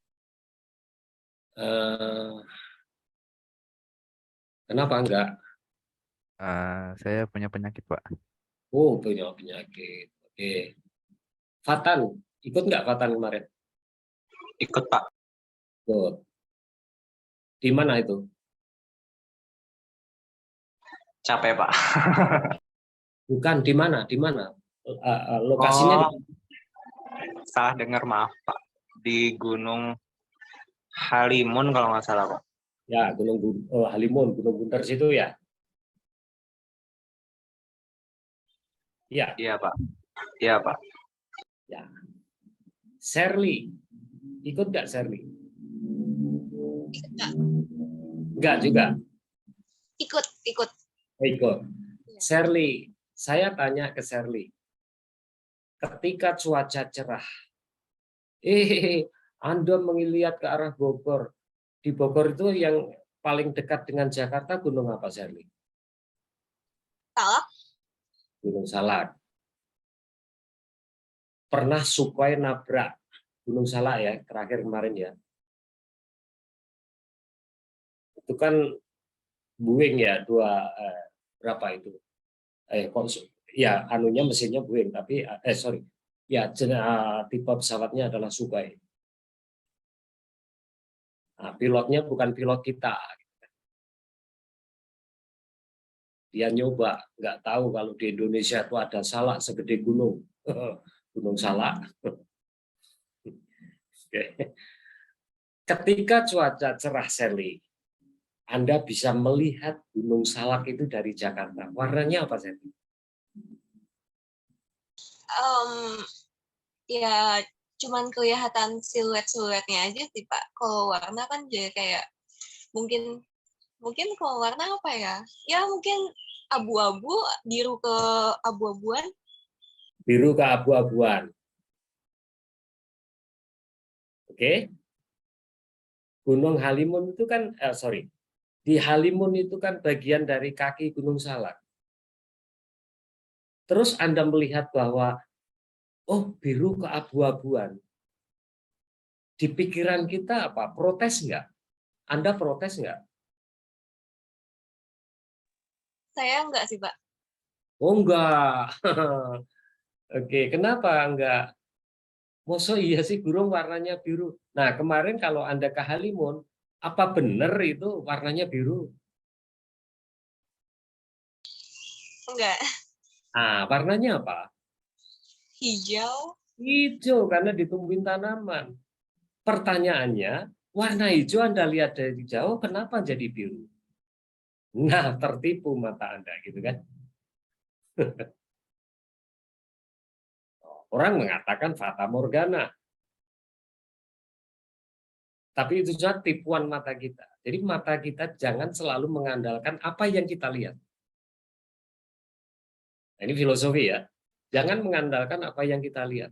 Kenapa enggak? Saya punya penyakit, Pak. Oh, punya penyakit. Oke. Fatan, ikut enggak Fatan kemarin? Ikut, Pak. Ikut. Di mana itu? Capek, Pak. Bukan, di mana? Di mana? Lokasinya di mana? Salah dengar, maaf, Pak. Di Gunung Halimun kalau nggak salah, Pak. Ya, Halimun, Gunung Bunter situ ya? Iya. Iya, Pak. Iya, Pak. Ya. Shirley, ikut nggak Shirley? Enggak juga. Ikut. Ikut. Ya. Shirley, saya tanya ke Shirley. Ketika cuaca cerah, Anda melihat ke arah Bogor. Di Bogor itu yang paling dekat dengan Jakarta gunung apa, Shirley? Salak. Gunung Salak. Pernah Sukhoi nabrak Gunung Salak ya, terakhir kemarin ya. Itu kan Boeing ya, berapa itu? Ya, anunya mesinnya Boeing, tapi sorry. Ya, tipe pesawatnya adalah Sukhoi. Nah, pilotnya bukan pilot kita. Dia nyoba, nggak tahu kalau di Indonesia itu ada salak segede gunung. Gunung Salak. Ketika cuaca cerah, Shirley, Anda bisa melihat Gunung Salak itu dari Jakarta. Warnanya apa, Shirley? Ya cuman kelihatan siluetnya aja sih, Pak. Kalau warna kan jadi kayak mungkin kalau warna apa ya? Ya mungkin abu-abu, biru ke abu-abuan. Biru ke abu-abuan. Oke. Gunung Halimun itu kan, di Halimun itu kan bagian dari kaki Gunung Salak. Terus Anda melihat bahwa, oh biru ke abu-abuan. Di pikiran kita apa? Protes nggak? Anda protes nggak? Saya enggak sih, Pak. Oh enggak. Oke, kenapa enggak? Masa iya sih burung warnanya biru? Nah, kemarin kalau Anda ke Halimun, apa benar itu warnanya biru? Enggak. Nah, warnanya apa? Hijau. Hijau, karena ditumbuhin tanaman. Pertanyaannya, warna hijau Anda lihat dari jauh, kenapa jadi biru? Nah, tertipu mata Anda, gitu kan? Orang mengatakan fata morgana. Tapi itu saja tipuan mata kita. Jadi mata kita jangan selalu mengandalkan apa yang kita lihat. Nah, ini filosofi ya. Jangan mengandalkan apa yang kita lihat.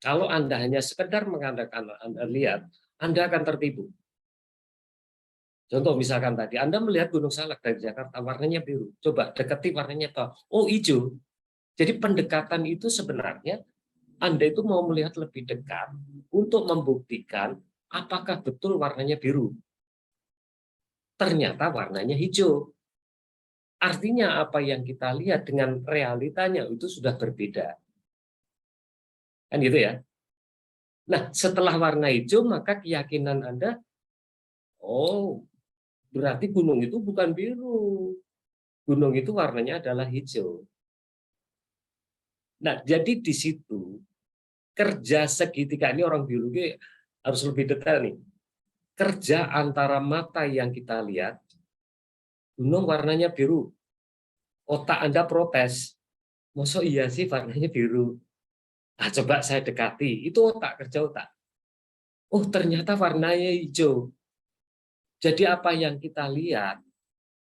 Kalau Anda hanya sekedar mengandalkan Anda lihat, Anda akan tertipu. Contoh misalkan tadi, Anda melihat Gunung Salak dari Jakarta, warnanya biru. Coba dekati warnanya apa? Oh, hijau. Jadi pendekatan itu sebenarnya Anda itu mau melihat lebih dekat untuk membuktikan apakah betul warnanya biru. Ternyata warnanya hijau. Artinya apa yang kita lihat dengan realitanya itu sudah berbeda. Kan gitu ya. Nah, setelah warna hijau, maka keyakinan Anda, oh, berarti gunung itu bukan biru. Gunung itu warnanya adalah hijau. Nah, jadi di situ kerja segitiga ini orang biologi harus lebih detail nih. Kerja antara mata yang kita lihat, gunung warnanya biru, otak Anda protes, masa iya sih warnanya biru? Nah, coba saya dekati, itu otak, kerja otak. Oh, ternyata warnanya hijau. Jadi apa yang kita lihat,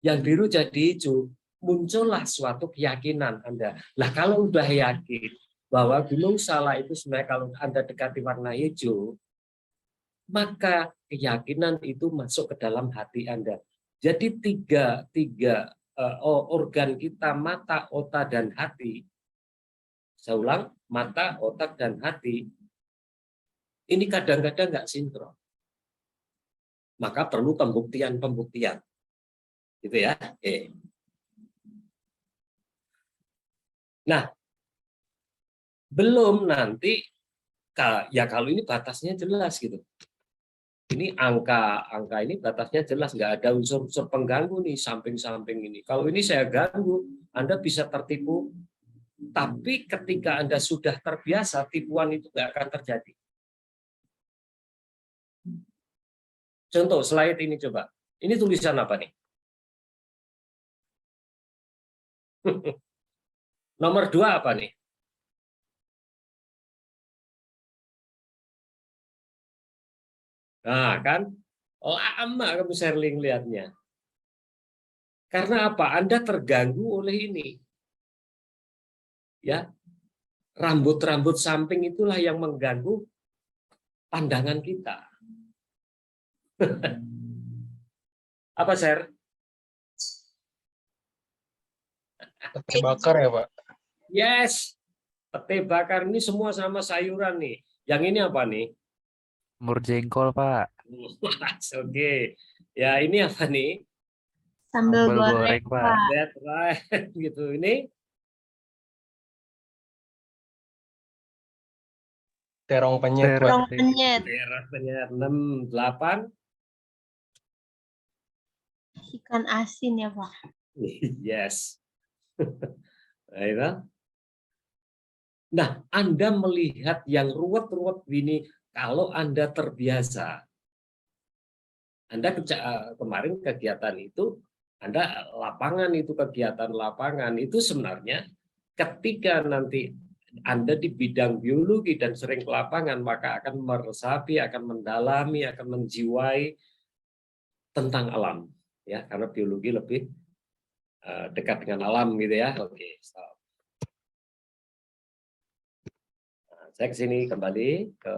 yang biru jadi hijau, muncullah suatu keyakinan Anda. Nah, kalau udah yakin bahwa Gunung Salak itu sebenarnya kalau Anda dekati warna hijau, maka keyakinan itu masuk ke dalam hati Anda. Jadi tiga organ kita, mata, otak, dan hati. Saya ulang, mata, otak, dan hati. Ini kadang-kadang nggak sinkron. Maka perlu pembuktian. Gitu ya. Oke. Nah, belum nanti, ya kalau ini batasnya jelas gitu. Ini angka ini batasnya jelas, nggak ada unsur-unsur pengganggu nih samping-samping ini. Kalau ini saya ganggu, Anda bisa tertipu. Tapi ketika Anda sudah terbiasa, tipuan itu nggak akan terjadi. Contoh slide ini coba. Ini tulisan apa nih? Nomor 2 apa nih? Nah, kan lama kamu sharing lihatnya. Karena apa? Anda terganggu oleh ini. Ya. Rambut-rambut samping itulah yang mengganggu pandangan kita. Apa, Sher? Pete bakar ya, Pak? Yes. Pete bakar ini semua sama sayuran nih. Yang ini apa nih? Mur jengkol, Pak. Oke. Ya, ini apa nih? Sambal Sambal goreng, goreng, Pak. Pak. That's right. Gitu. Ini Terong penyet, Pak. Terong penyet. rasanya 6, 8. Ikan asin ya, Pak. Yes. Nah, Anda melihat yang ruwet-ruwet ini, kalau Anda terbiasa, Anda kemarin kegiatan itu, Anda lapangan itu, kegiatan lapangan itu sebenarnya ketika nanti Anda di bidang biologi dan sering ke lapangan, maka akan meresapi, akan mendalami, akan menjiwai tentang alam. Ya, karena biologi lebih dekat dengan alam gitu ya. Oke, stop. Nah, saya ke sini kembali ke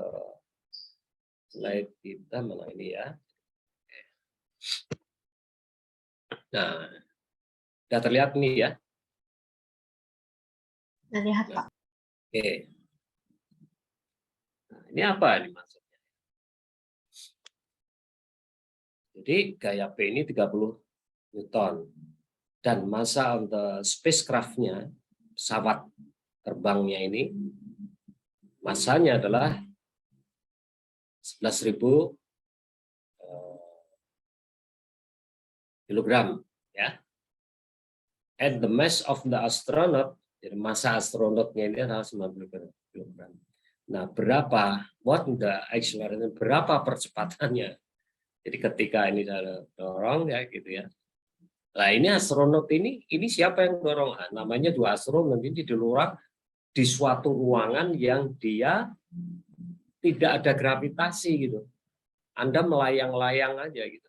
slide kita mana ini ya. Nah, sudah terlihat nih ya. Kita lihat, Pak. Oke. Nah, ini apa ini maksudnya? Jadi gaya P ini 30 Newton. Dan masa untuk spacecraft-nya, pesawat terbangnya ini, masanya adalah 11.000 kilogram. Ya. And the mass of the astronaut, jadi masa astronotnya ini adalah 90 kilogram. Nah, berapa berapa percepatannya? Jadi ketika ini saya dorong ya gitu ya. Nah, ini astronot ini siapa yang dorong? Nah, namanya 2 astronot ini didorong di suatu ruangan yang dia tidak ada gravitasi gitu. Anda melayang-layang aja gitu.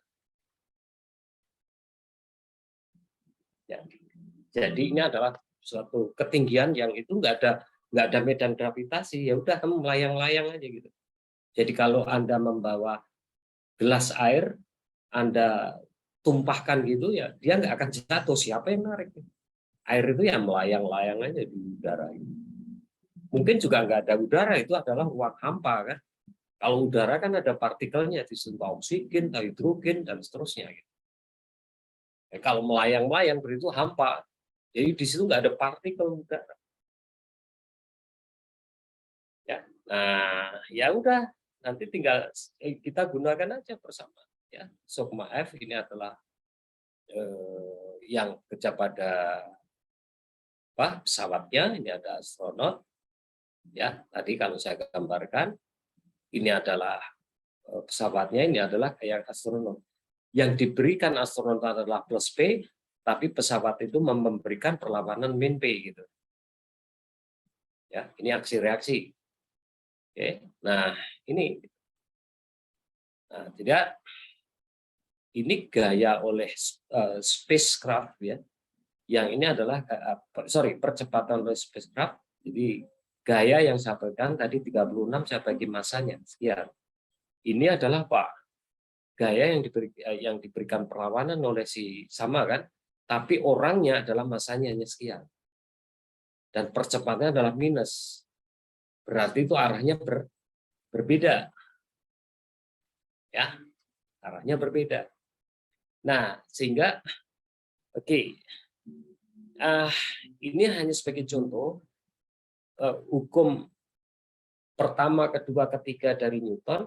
Ya. Jadi ini adalah suatu ketinggian yang itu nggak ada medan gravitasi, ya udah kamu melayang-layang aja gitu. Jadi kalau Anda membawa gelas air, Anda tumpahkan gitu ya, dia nggak akan jatuh. Siapa yang narik? Air itu yang melayang-layang aja di udara. Mungkin juga nggak ada udara, itu adalah ruang hampa kan. Kalau udara kan ada partikelnya, disentuh oksigen, hidrogen dan seterusnya. Kalau melayang-layang berarti hampa. Jadi di situ nggak ada partikel udara. Ya, nah ya udah, nanti tinggal kita gunakan aja bersama. Ya, sigma F ini adalah yang kerja pada pesawatnya, ini ada astronot. Ya, tadi kalau saya gambarkan, ini adalah pesawatnya, ini adalah kayak astronot. Yang diberikan astronot adalah plus P, tapi pesawat itu memberikan perlawanan min P gitu. Ya, ini aksi reaksi. Oke. Nah, ini. Nah, tidak. Ini gaya oleh spacecraft ya. Yang ini adalah percepatan oleh spacecraft. Jadi gaya yang saya berikan tadi 36 saya bagi masanya sekian. Ini adalah Pak gaya yang diberikan perlawanan oleh si sama kan, tapi orangnya adalah masanya hanya sekian. Dan percepatannya adalah minus. Berarti itu arahnya berbeda. Ya. Arahnya berbeda. Nah, sehingga ini hanya sebagai contoh hukum pertama, kedua, ketiga dari Newton.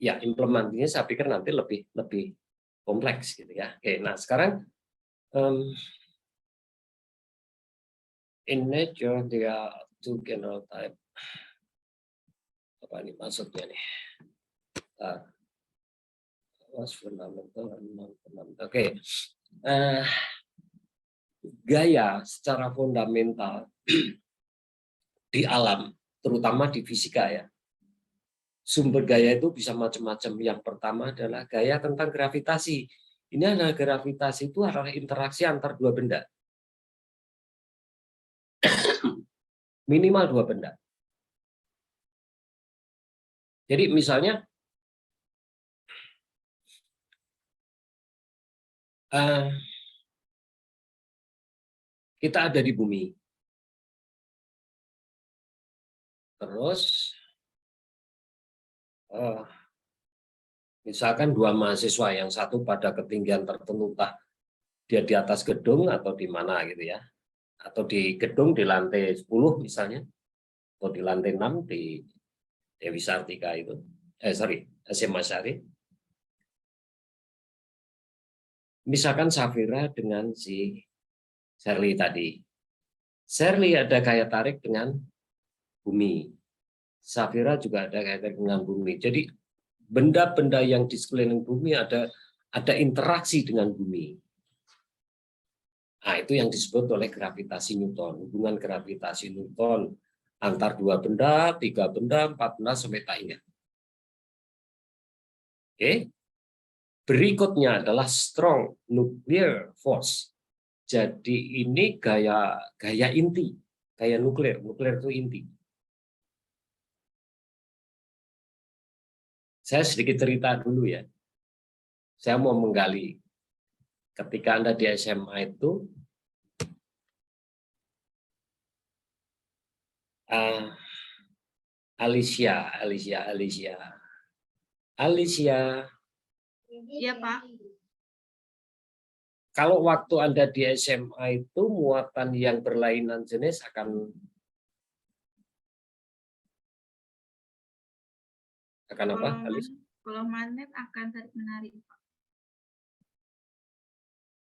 Ya implementasinya saya pikir nanti lebih kompleks gitu ya. Oke, nah sekarang in nature there are two general type. Apa ini maksudnya nih? Was fundamental dan non-fundamental. Oke. Gaya secara fundamental di alam, terutama di fisika ya. Sumber gaya itu bisa macam-macam. Yang pertama adalah gaya tentang gravitasi. Ini adalah gravitasi itu adalah interaksi antar dua benda. Minimal dua benda. Jadi misalnya kita ada di bumi. Terus misalkan dua mahasiswa, yang satu pada ketinggian tertentu, entah dia di atas gedung atau di mana gitu ya. Atau di gedung di lantai 10 misalnya, atau di lantai 6 di Dewi Sartika itu. SMA Sari. Misalkan Safira dengan si Shirley tadi. Shirley ada gaya tarik dengan bumi. Safira juga ada gaya tarik dengan bumi. Jadi benda-benda yang di sekeliling bumi ada interaksi dengan bumi. Nah, itu yang disebut oleh gravitasi Newton. Hubungan gravitasi Newton antar dua benda, tiga benda, empat benda, sampai tak ingat. Oke. Berikutnya adalah strong nuclear force. Jadi ini gaya inti, gaya nuklir. Nuklir itu inti. Saya sedikit cerita dulu ya. Saya mau menggali. Ketika Anda di SMA itu, Alicia. Iya, Pak. Kalau waktu Anda di SMA itu muatan yang berlainan jenis akan apa, Alicia? Kalau magnet akan tarik menarik, Pak.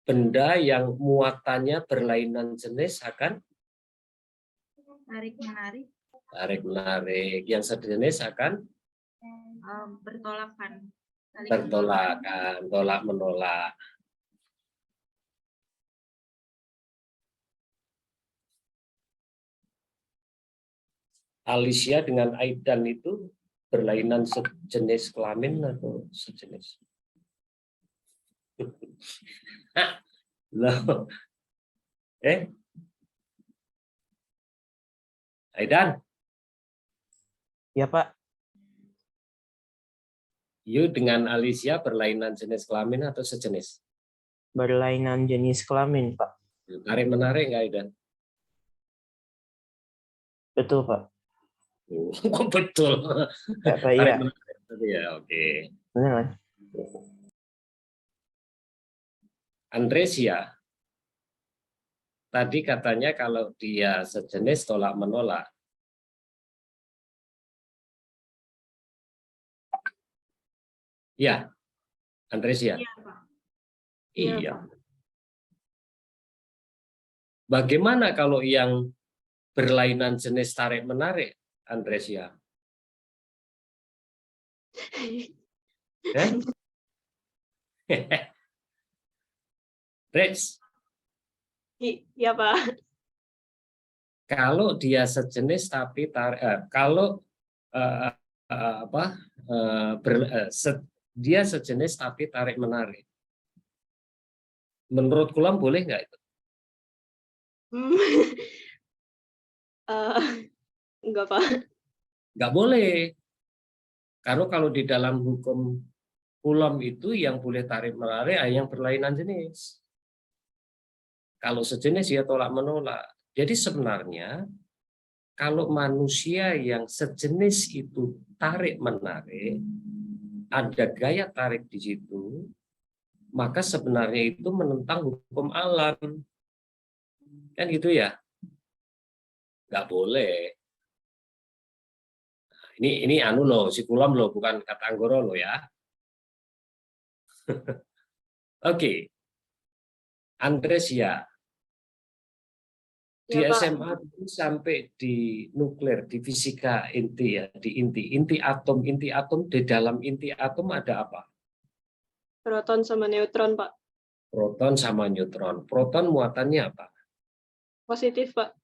Benda yang muatannya berlainan jenis akan Tarik menarik. tarik menarik. Yang sejenis akan Bertolakan. bertolakan, tolak menolak. Alicia dengan Aidan itu berlainan sejenis kelamin atau sejenis? Loh. Aidan? Ya Pak, You dengan Alicia berlainan jenis kelamin atau sejenis? berlainan jenis kelamin Pak. Tarik menarik nggak Aidan? Betul Pak. Oh, betul. Ya, Pak, iya. Ya, oke. Benar. Andresia, tadi katanya kalau dia sejenis tolak menolak. Ya, Andresia. Iya, Pak. Iya. Bagaimana kalau yang berlainan jenis tarik-menarik, Andresia? Rex, Iya, Pak. kalau dia sejenis tapi kalau dia sejenis tapi tarik-menarik, menurut Kulam boleh nggak itu? Enggak, Pak. Nggak boleh. Karena kalau di dalam hukum Kulam itu yang boleh tarik-menarik yang berlainan jenis. Kalau sejenis ya tolak-menolak. Jadi sebenarnya kalau manusia yang sejenis itu tarik-menarik, ada gaya tarik di situ, maka sebenarnya itu menentang hukum alam. Kan gitu ya? Nggak boleh. Ini anu loh, si Kulam loh, bukan kata Anggoro loh ya. Oke. Andresia. Di Ya, Pak. SMA itu sampai di nuklir, di fisika inti ya, di inti atom di dalam inti atom ada apa? Proton sama neutron, Pak. Proton sama neutron. Proton muatannya apa? Positif, Pak.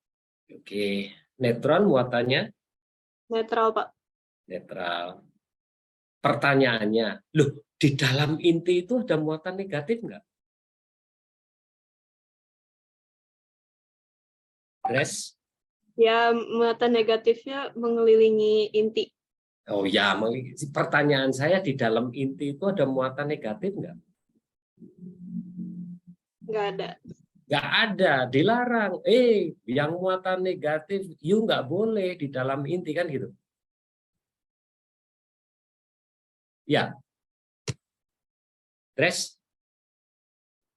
Oke. Neutron muatannya Netral, Pak. netral. Pertanyaannya, loh, di dalam inti itu ada muatan negatif nggak? Grace? Ya, muatan negatifnya mengelilingi inti. Oh ya, pertanyaan saya di dalam inti itu ada muatan negatif nggak? Nggak ada. Nggak ada, dilarang. Yang muatan negatif, you nggak boleh di dalam inti kan gitu. Ya. Grace?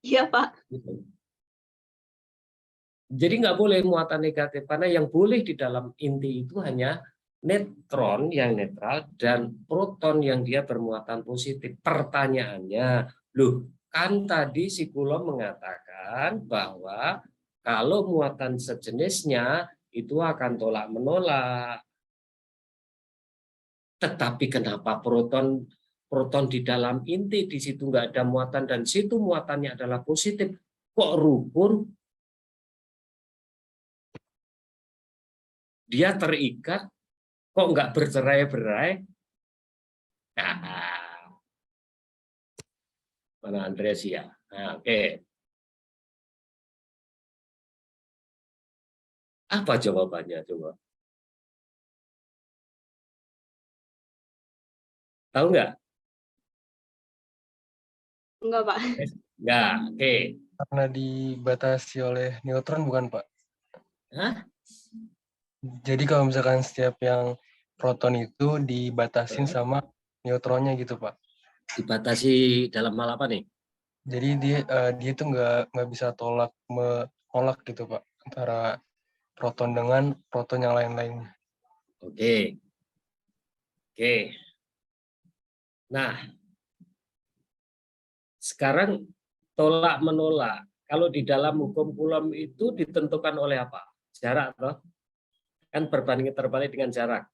Iya, Pak. Jadi nggak boleh muatan negatif, karena yang boleh di dalam inti itu hanya neutron yang netral dan proton yang dia bermuatan positif. Pertanyaannya, loh, kan tadi si Kulo mengatakan bahwa kalau muatan sejenisnya itu akan tolak menolak. Tetapi kenapa proton di dalam inti di situ nggak ada muatan dan situ muatannya adalah positif? Kok rukun? Dia terikat, kok nggak bercerai-berai? Mana Andresia? Oke. Apa jawabannya coba? Tahu nggak? Enggak, Pak. Nggak. Oke. Karena dibatasi oleh neutron bukan, Pak? Hah? Jadi kalau misalkan setiap yang proton itu dibatasin sama neutronnya gitu, Pak. Dibatasi dalam hal apa nih? Jadi dia tuh nggak bisa menolak gitu, Pak, antara proton dengan proton yang lain-lainnya. Oke. Oke. Nah, sekarang tolak menolak. Kalau di dalam hukum Coulomb itu ditentukan oleh apa? Jarak, toh? Kan berbanding terbalik dengan jarak.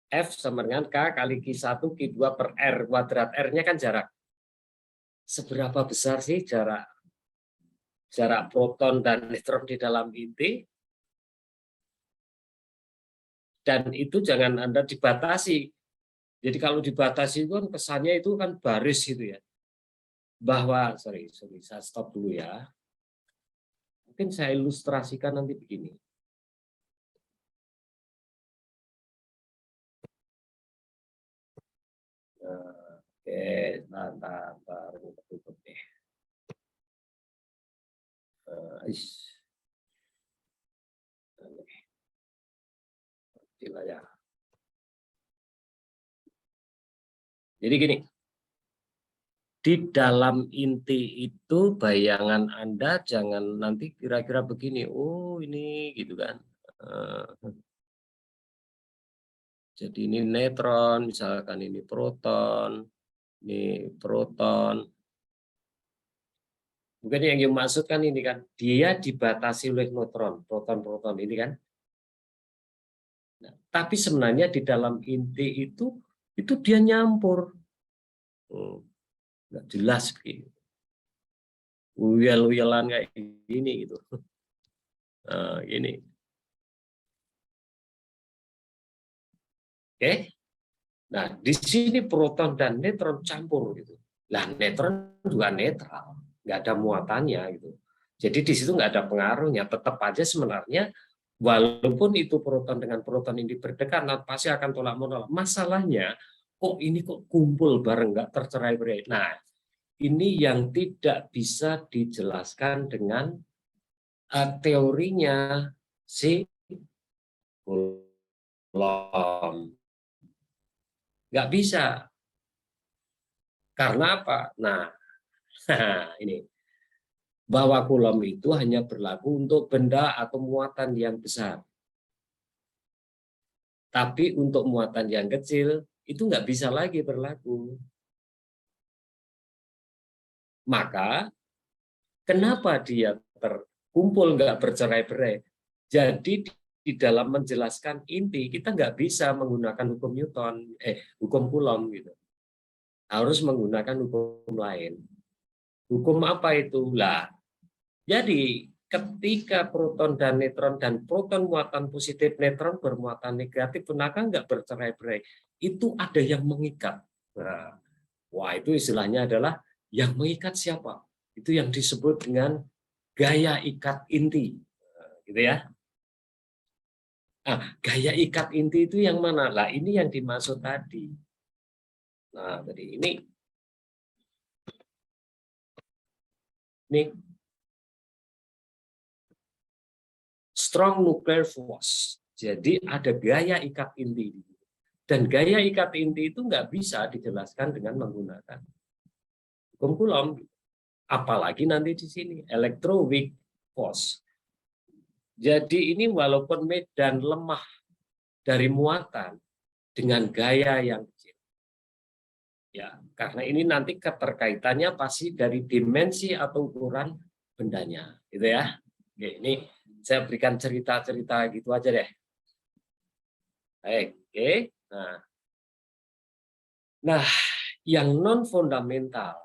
F sama dengan K kali Q1 Q2 per R kuadrat. R-nya kan jarak. Seberapa besar sih jarak proton dan neutron di dalam inti? Dan itu jangan Anda dibatasi. Jadi kalau dibatasi itu kan kesannya itu kan baris gitu ya. Bahwa, sorry, saya stop dulu ya. Mungkin saya ilustrasikan nanti begini. Oke, ntar tutup deh. Ya. Jadi gini, di dalam inti itu bayangan Anda jangan nanti kira-kira begini, oh ini gitu kan. Jadi ini neutron, misalkan ini proton, ini proton. Bukan yang dimaksudkan ini kan, dia dibatasi oleh neutron, proton-proton ini kan. Nah, tapi sebenarnya di dalam inti itu dia nyampur. Nggak jelas gitu. Uyel-uyelan kayak gini gitu. Nah, ini. Oke. Nah, di sini proton dan neutron campur gitu. Lah, neutron juga netral, nggak ada muatannya gitu. Jadi di situ nggak ada pengaruhnya. Tetap aja sebenarnya, walaupun itu proton dengan proton ini berdekatan, pasti akan tolak menolak. Masalahnya, kok ini kok kumpul bareng nggak tercerai-berai. Nah, ini yang tidak bisa dijelaskan dengan teorinya si Coulomb. Nggak bisa. Karena apa? Nah, ini. Bahwa Coulomb itu hanya berlaku untuk benda atau muatan yang besar. Tapi untuk muatan yang kecil, itu nggak bisa lagi berlaku. Maka, kenapa dia terkumpul nggak bercerai-berai? Jadi, di dalam menjelaskan inti, kita nggak bisa menggunakan hukum Newton, hukum Coulomb gitu. Harus menggunakan hukum lain. Hukum apa itu? Lah, jadi ketika proton dan neutron dan proton muatan positif, neutron bermuatan negatif, maka nggak bercerai-berai. Itu ada yang mengikat. Nah, wah, itu istilahnya adalah yang mengikat siapa? Itu yang disebut dengan gaya ikat inti. Nah, gitu ya. Nah, gaya ikat inti itu yang mana? Lah, ini yang dimaksud tadi. Nah, tadi ini strong nuclear force. Jadi ada gaya ikat inti. Dan gaya ikat inti itu nggak bisa dijelaskan dengan menggunakan hukum Coulomb. Apalagi nanti di sini, electroweak force. Jadi ini walaupun medan lemah dari muatan dengan gaya yang kecil. Ya, karena ini nanti keterkaitannya pasti dari dimensi atau ukuran bendanya, gitu ya. Oke, ini saya berikan cerita-cerita gitu aja deh. Baik, oke. Nah, yang non fundamental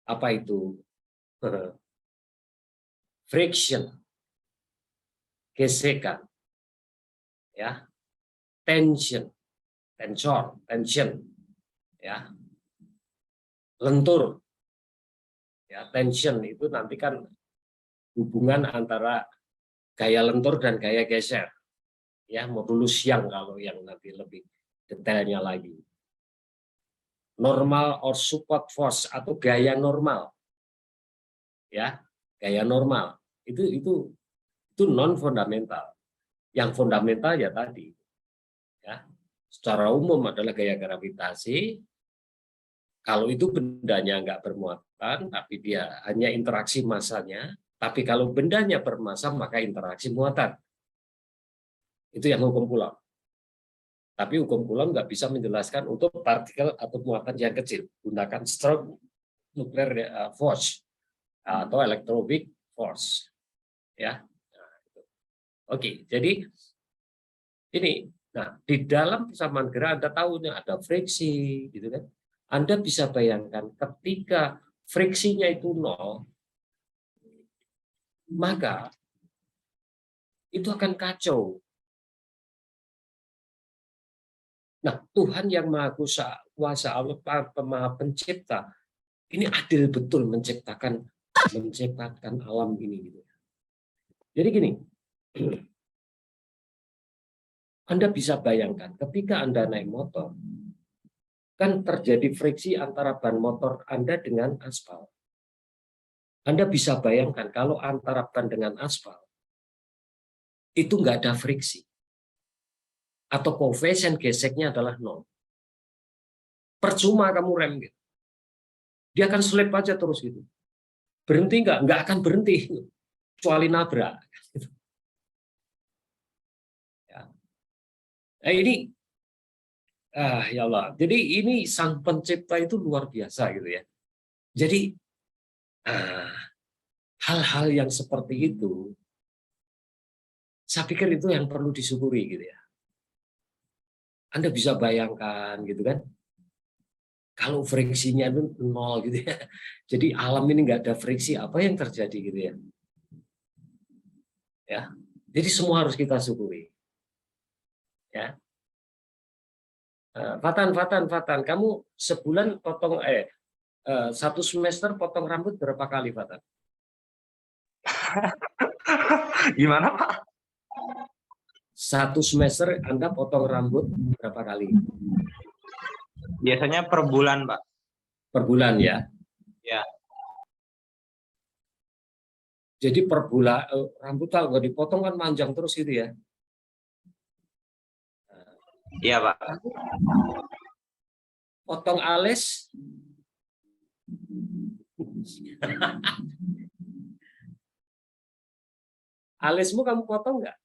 apa itu? Friction, gesekan, ya, tension, ya, lentur, ya, tension itu nanti kan hubungan antara gaya lentur dan gaya geser, ya, modulus Young kalau yang nanti lebih detailnya lagi. Normal or support force atau gaya normal, ya, gaya normal itu non fundamental. Yang fundamental ya tadi, ya, secara umum adalah gaya gravitasi. Kalau itu bendanya nggak bermuatan, tapi dia hanya interaksi massanya. Tapi kalau bendanya bermassa, maka interaksi muatan. Itu yang hukum Coulomb. Tapi hukum Coulomb nggak bisa menjelaskan untuk partikel atau muatan yang kecil. Gunakan strong nuclear force atau electroweak force. Ya. Oke, jadi ini. Nah, di dalam persamaan gerak Anda tahu ada friksi, gitu kan? Anda bisa bayangkan ketika friksinya itu 0, maka itu akan kacau. Nah, Tuhan yang Maha Kuasa, Allah Maha Pencipta, ini adil betul menciptakan alam ini. Gitu. Jadi gini, Anda bisa bayangkan ketika Anda naik motor, kan terjadi friksi antara ban motor Anda dengan aspal. Anda bisa bayangkan kalau antara ban dengan aspal, itu nggak ada friksi. Atau koefisien geseknya adalah 0. Percuma kamu rem gitu. Dia akan slip aja terus gitu. Berhenti nggak? Nggak akan berhenti. Kecuali nabrak. Ya. Nah, ini, ya Allah. Jadi ini sang pencipta itu luar biasa gitu ya. Jadi Nah, hal-hal yang seperti itu, saya pikir itu yang perlu disyukuri gitu ya. Anda bisa bayangkan gitu kan, kalau friksinya itu nol gitu ya. Jadi alam ini nggak ada friksi, apa yang terjadi gitu ya. Ya, jadi semua harus kita syukuri. Ya. Fatan, kamu sebulan potong satu semester potong rambut berapa kali, Fatan? Gimana, Pak? Satu semester Anda potong rambut berapa kali? Biasanya per bulan, Pak. Per bulan ya. Ya. Jadi per bulan rambut kalau nggak dipotong kan panjang terus gitu ya. Iya, Pak. Potong alis. Alismu kamu potong nggak?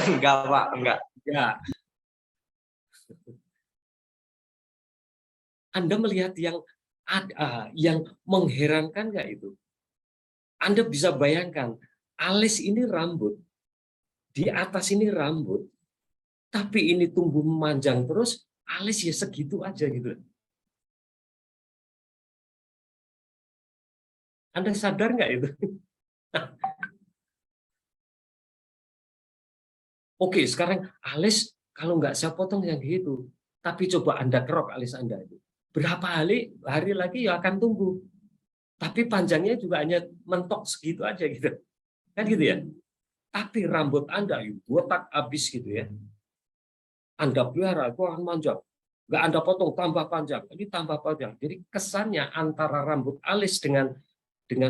Enggak, Pak. Enggak. Ya. Anda melihat yang mengherankan nggak itu? Anda bisa bayangkan, alis ini rambut, di atas ini rambut, tapi ini tumbuh memanjang terus, alis ya segitu aja gitu. Anda sadar nggak itu? Oke, sekarang alis kalau nggak saya potong yang gitu, tapi coba Anda kerok alis Anda itu. Berapa hari lagi ya akan tumbuh. Tapi panjangnya juga hanya mentok segitu aja gitu. Kan gitu ya. Tapi rambut Anda botak habis gitu ya. Anda pelihara itu akan manjang. Nggak Anda potong tambah panjang, ini tambah panjang. Jadi kesannya antara rambut alis dengan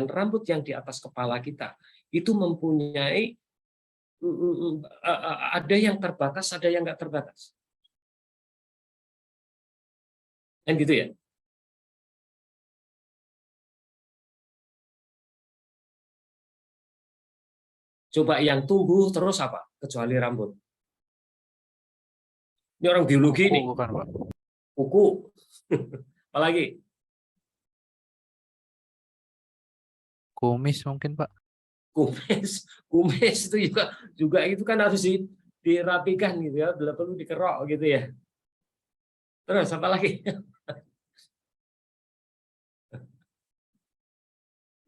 rambut yang di atas kepala kita itu mempunyai ada yang terbatas, ada yang nggak terbatas. Kan gitu ya. Coba yang tumbuh terus apa? Kecuali rambut. Ini orang biologi nih. Bukan, Pak. Kuku. Apalagi? Kumis mungkin, Pak. Kumis itu juga itu kan harus dirapikan gitu ya, bila perlu dikerok gitu ya. Terus apa lagi?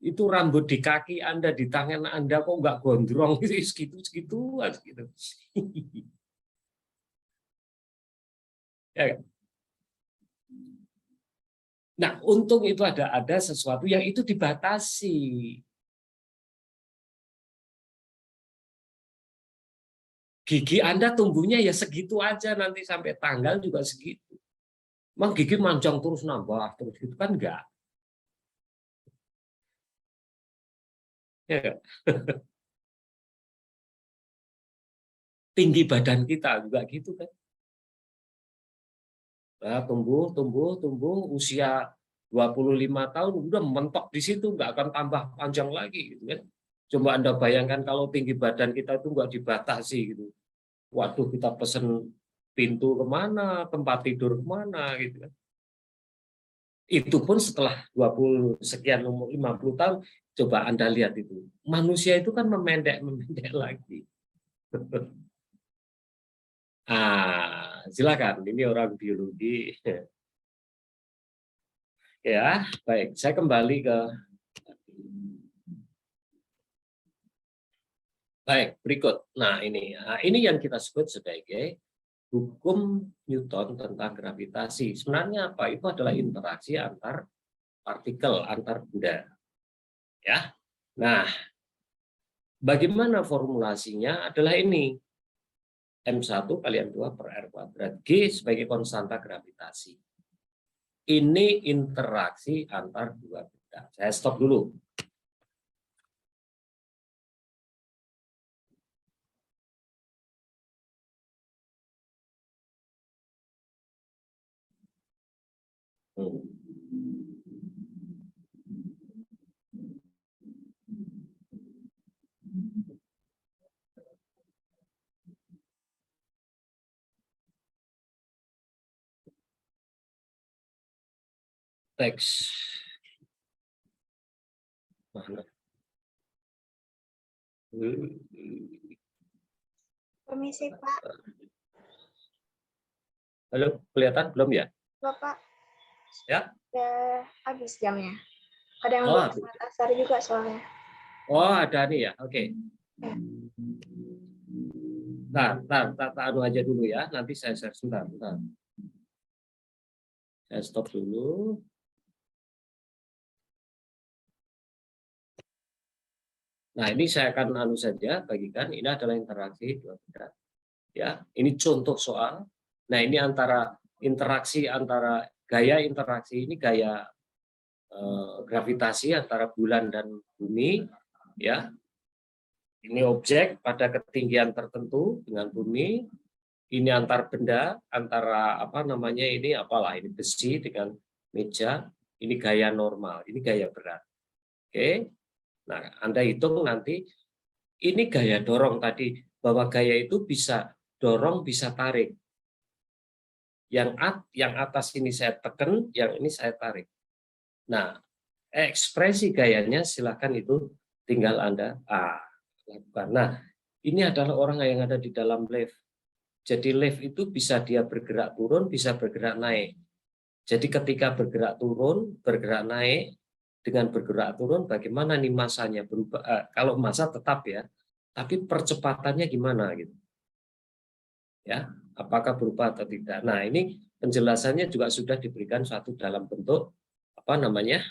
Itu rambut di kaki Anda, di tangan Anda kok nggak gondrong gitu, segitu aja gitu. Ya. Nah, untung itu ada sesuatu yang itu dibatasi. Gigi Anda tumbuhnya ya segitu aja, nanti sampai tanggal juga segitu. Emang gigi manjang terus nambah terus gitu kan enggak. Ya. Tinggi badan kita juga gitu kan. Nah, tumbuh usia 25 tahun udah mentok di situ, nggak akan tambah panjang lagi gitu kan. Coba Anda bayangkan kalau tinggi badan kita itu nggak dibatasi gitu. Waduh, kita pesen pintu kemana, tempat tidur kemana gitu kan. Itu pun setelah 20 sekian umur 50 tahun, coba Anda lihat itu. Manusia itu kan memendek lagi. Silakan, ini orang biologi. Ya, baik. Saya kembali ke baik, berikut. Nah, ini yang kita sebut sebagai hukum Newton tentang gravitasi. Sebenarnya apa? Itu adalah interaksi antar partikel, antar benda. Ya. Nah, bagaimana formulasinya adalah ini. M1 kali M2 per R kuadrat. G sebagai konstanta gravitasi. Ini interaksi antar dua benda. Saya stop dulu. Teks. Mana? Permisi, Pak. Halo, kelihatan belum ya? Bapak. Ya? Udah habis jamnya. Ada yang Oh, belum sholat asar juga soalnya. Oh, ada nih ya. Oke. Tak anu aja dulu ya. Nanti saya share sebentar. Saya stop dulu. Nah, ini saya akan anu saja bagikan. Ini adalah interaksi dua benda. Ya, ini contoh soal. Nah, ini antara interaksi antara gaya interaksi ini gaya gravitasi antara bulan dan bumi, ya. Ini objek pada ketinggian tertentu dengan bumi. Ini antar benda, antara apa namanya ini apalah ini besi dengan meja. Ini gaya normal, ini gaya berat. Oke. Nah, Anda hitung nanti ini gaya dorong tadi, bahwa gaya itu bisa dorong, bisa tarik. Yang atas ini saya tekan, yang ini saya tarik. Nah, ekspresi gayanya silakan itu tinggal Anda lakukan. Nah, ini adalah orang yang ada di dalam lift. Jadi lift itu bisa dia bergerak turun, bisa bergerak naik. Jadi ketika bergerak turun, bergerak naik, dengan bergerak turun bagaimana nih masanya berubah? Kalau massa tetap ya, tapi percepatannya gimana gitu? Ya, apakah berubah atau tidak? Nah, ini penjelasannya juga sudah diberikan suatu dalam bentuk apa namanya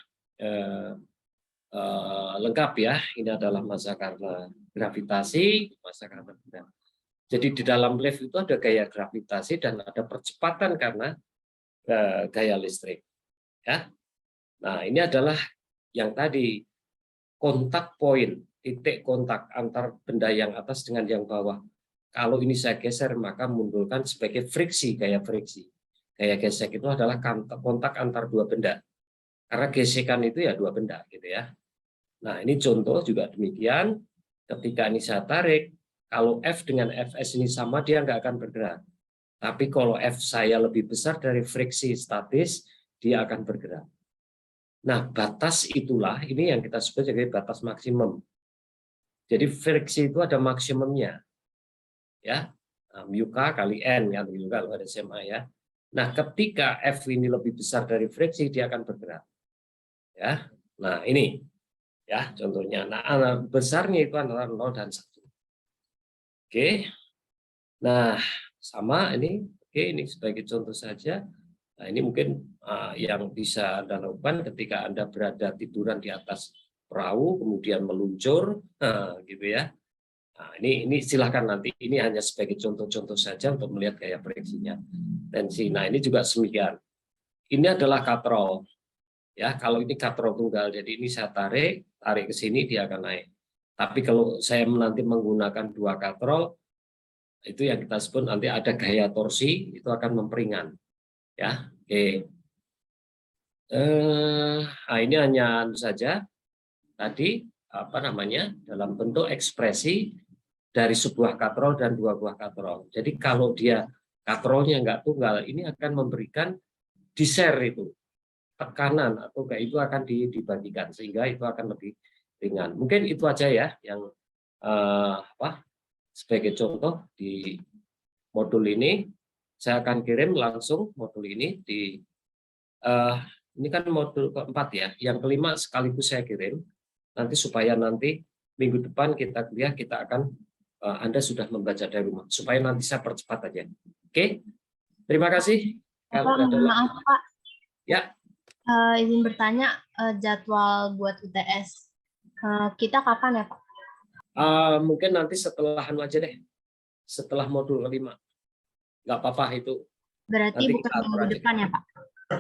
lengkap ya. Ini adalah massa karena gravitasi, massa karena benda. Jadi di dalam lift itu ada gaya gravitasi dan ada percepatan karena gaya listrik. Ya, nah ini adalah yang tadi kontak poin, titik kontak antar benda yang atas dengan yang bawah. Kalau ini saya geser maka munculkan sebagai friksi, gaya friksi. Gaya gesek itu adalah kontak antar dua benda. Karena gesekan itu ya dua benda gitu ya. Nah, ini contoh juga demikian. Ketika ini saya tarik, kalau F dengan Fs ini sama dia nggak akan bergerak. Tapi kalau F saya lebih besar dari friksi statis, dia akan bergerak. Nah, batas itulah ini yang kita sebut sebagai batas maksimum. Jadi friksi itu ada maksimumnya. Ya. Mu K kali N kan gitu kalau ada SMA ya. Nah, ketika F ini lebih besar dari friksi dia akan bergerak. Ya. Nah, ini ya contohnya. Nah, besarnya itu antara 0 dan 1. Oke. Nah, sama ini. Oke, ini sebagai contoh saja. Nah, ini mungkin yang bisa Anda lakukan ketika Anda berada tiduran di atas perahu, kemudian meluncur, gitu ya. Nah, ini silahkan nanti. Ini hanya sebagai contoh-contoh saja untuk melihat gaya proyeksinya. Tensi. Nah, ini juga semikian. Ini adalah katrol. Ya, kalau ini katrol tunggal, jadi ini saya tarik ke sini dia akan naik. Tapi kalau saya nanti menggunakan dua katrol, itu yang kita sebut nanti ada gaya torsi, itu akan memperingan. Ya, oke. Ini hanya saja tadi apa namanya dalam bentuk ekspresi dari sebuah katrol dan dua buah katrol. Jadi kalau dia katrolnya nggak tunggal, ini akan memberikan di-share itu tekanan atau kayak itu akan dibagikan sehingga itu akan lebih ringan. Mungkin itu aja ya yang sebagai contoh di modul ini. Saya akan kirim langsung modul ini di ini kan modul keempat ya. Yang kelima sekaligus saya kirim nanti supaya nanti minggu depan kita kuliah kita akan Anda sudah membaca dari rumah supaya nanti saya percepat aja. Oke. Terima kasih. Maaf Pak. Ya. Izin bertanya jadwal buat UTS kita kapan ya Pak? Mungkin nanti setelah aja deh. Setelah modul kelima. Nggak apa-apa itu. Berarti bukan minggu depan ya Pak?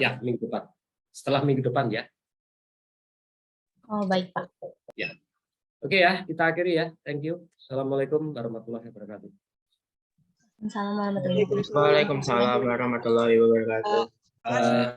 Ya, minggu depan. Setelah minggu depan ya. Oh, baik Pak. Ya. Oke ya, kita akhiri ya. Thank you. Assalamualaikum warahmatullahi wabarakatuh. Assalamualaikum warahmatullahi wabarakatuh. Waalaikumsalam warahmatullahi wabarakatuh.